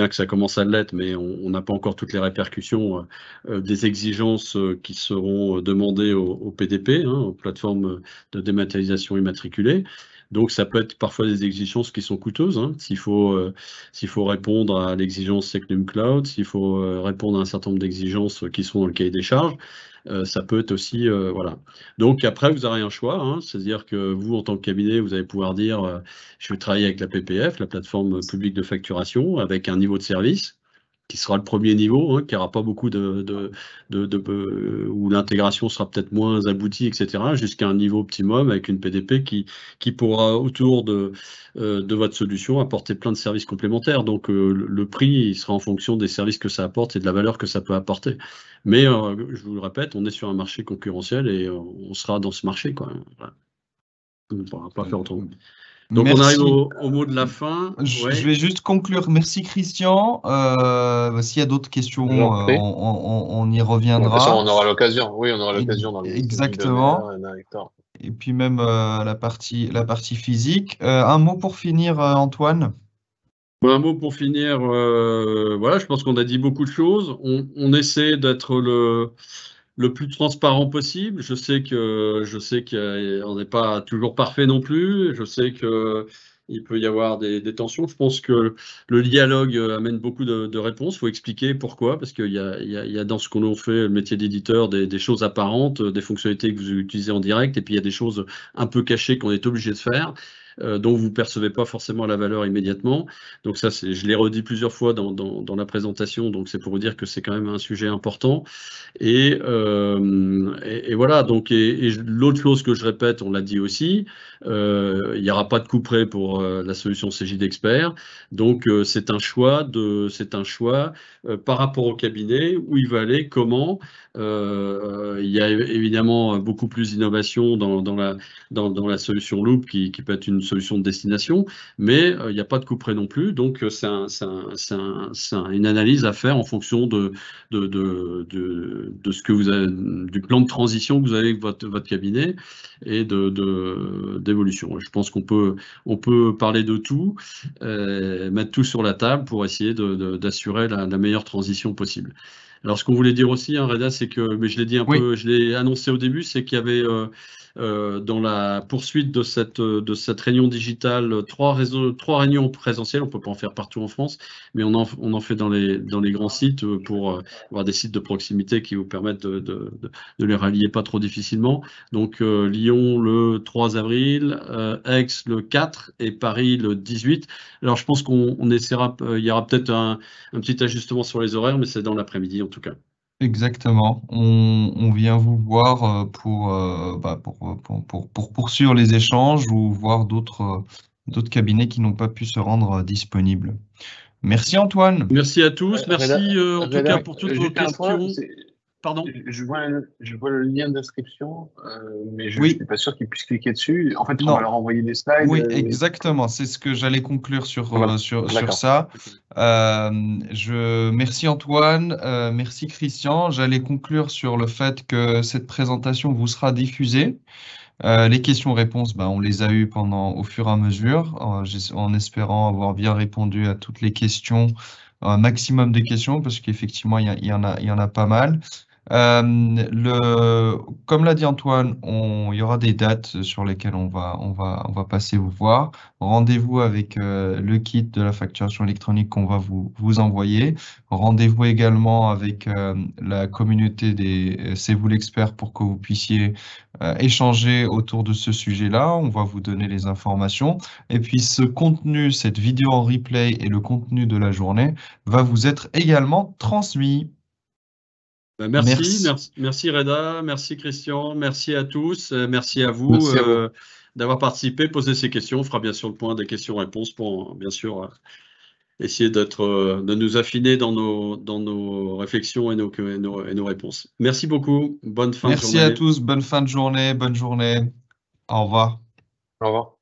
que ça commence à l'être, mais on n'a pas encore toutes les répercussions des exigences qui seront demandées au PDP, hein, aux plateformes de dématérialisation immatriculée. Donc, ça peut être parfois des exigences qui sont coûteuses, hein, s'il faut répondre à l'exigence Secnum Cloud, s'il faut répondre à un certain nombre d'exigences qui sont dans le cahier des charges. Ça peut être aussi, voilà. Donc après, vous aurez un choix, hein, c'est-à-dire que vous, en tant que cabinet, vous allez pouvoir dire, je vais travailler avec la PPF, la plateforme publique de facturation, avec un niveau de service qui sera le premier niveau, hein, qui n'aura pas beaucoup où l'intégration sera peut-être moins aboutie, etc., jusqu'à un niveau optimum avec une PDP qui pourra, autour de votre solution, apporter plein de services complémentaires. Donc le prix, il sera en fonction des services que ça apporte et de la valeur que ça peut apporter. Mais je vous le répète, on est sur un marché concurrentiel et on sera dans ce marché, quoi. Voilà. On ne pourra pas faire autrement. Donc Merci. on arrive au mot de la fin. Je vais juste conclure. Merci Christian. S'il y a d'autres questions, on y reviendra. De toute façon, on aura l'occasion. Oui, on aura l'occasion dans les exactement. Et puis même la partie physique. Un mot pour finir, Antoine? Un mot pour finir. Voilà, je pense qu'on a dit beaucoup de choses. On essaie d'être le plus transparent possible. Je sais qu'on n'est pas toujours parfait non plus. Je sais qu'il peut y avoir des tensions. Je pense que le dialogue amène beaucoup de réponses. Il faut expliquer pourquoi, parce qu'il y a dans ce qu'on fait, le métier d'éditeur, des choses apparentes, des fonctionnalités que vous utilisez en direct, et puis il y a des choses un peu cachées qu'on est obligé de faire, dont vous ne percevez pas forcément la valeur immédiatement. Donc ça, je l'ai redit plusieurs fois dans la présentation, donc c'est pour vous dire que c'est quand même un sujet important. Et voilà, donc, et l'autre chose que je répète, on l'a dit aussi, il n'y aura pas de couperet pour la solution CJ d'Expert. Donc c'est un choix par rapport au cabinet, où il va aller, comment. Il y a évidemment beaucoup plus d'innovation dans la solution Loop qui peut être une solution de destination, mais il n'y a pas de couperet non plus. Donc c'est une analyse à faire en fonction de ce que vous avez, du plan de transition que vous avez avec votre cabinet et d'évolution. Je pense qu'on peut parler de tout, mettre tout sur la table pour essayer d'assurer la meilleure transition possible. Alors, ce qu'on voulait dire aussi, hein, Reda, c'est que, mais je l'ai dit un peu, je l'ai annoncé au début, c'est qu'il y avait dans la poursuite de cette réunion digitale, trois réunions présentielles. On ne peut pas en faire partout en France, mais on en fait dans les grands sites pour avoir des sites de proximité qui vous permettent de les rallier pas trop difficilement. Donc Lyon le 3 avril, Aix le 4 et Paris le 18. Alors je pense qu'on essaiera, il y aura peut-être un petit ajustement sur les horaires, mais c'est dans l'après-midi en tout cas. Exactement. On vient vous voir pour poursuivre les échanges ou voir d'autres cabinets qui n'ont pas pu se rendre disponibles. Merci Antoine. Merci à tous. Merci en tout cas pour toutes vos questions. Pardon. Je vois le lien d'inscription, mais je ne suis pas sûr qu'ils puissent cliquer dessus. En fait, on va leur envoyer des slides. Oui, exactement. C'est ce que j'allais conclure sur ça. Merci Antoine, merci Christian. J'allais conclure sur le fait que cette présentation vous sera diffusée. Les questions-réponses, on les a eues au fur et à mesure, en espérant avoir bien répondu à toutes les questions, un maximum de questions, parce qu'effectivement, il y en a pas mal. Comme l'a dit Antoine, il y aura des dates sur lesquelles on va passer vous voir. Rendez-vous avec le kit de la facturation électronique qu'on va vous envoyer. Rendez-vous également avec la communauté des C'est vous l'expert pour que vous puissiez échanger autour de ce sujet-là. On va vous donner les informations. Et puis ce contenu, cette vidéo en replay et le contenu de la journée va vous être également transmis. Merci Reda, merci Christian, merci à tous, merci à vous, Merci à vous. d'avoir participé, posé ces questions. On fera bien sûr le point des questions-réponses pour bien sûr essayer de nous affiner dans nos réflexions et nos réponses. Merci beaucoup, bonne fin de journée. Merci à tous, bonne fin de journée, bonne journée. Au revoir. Au revoir.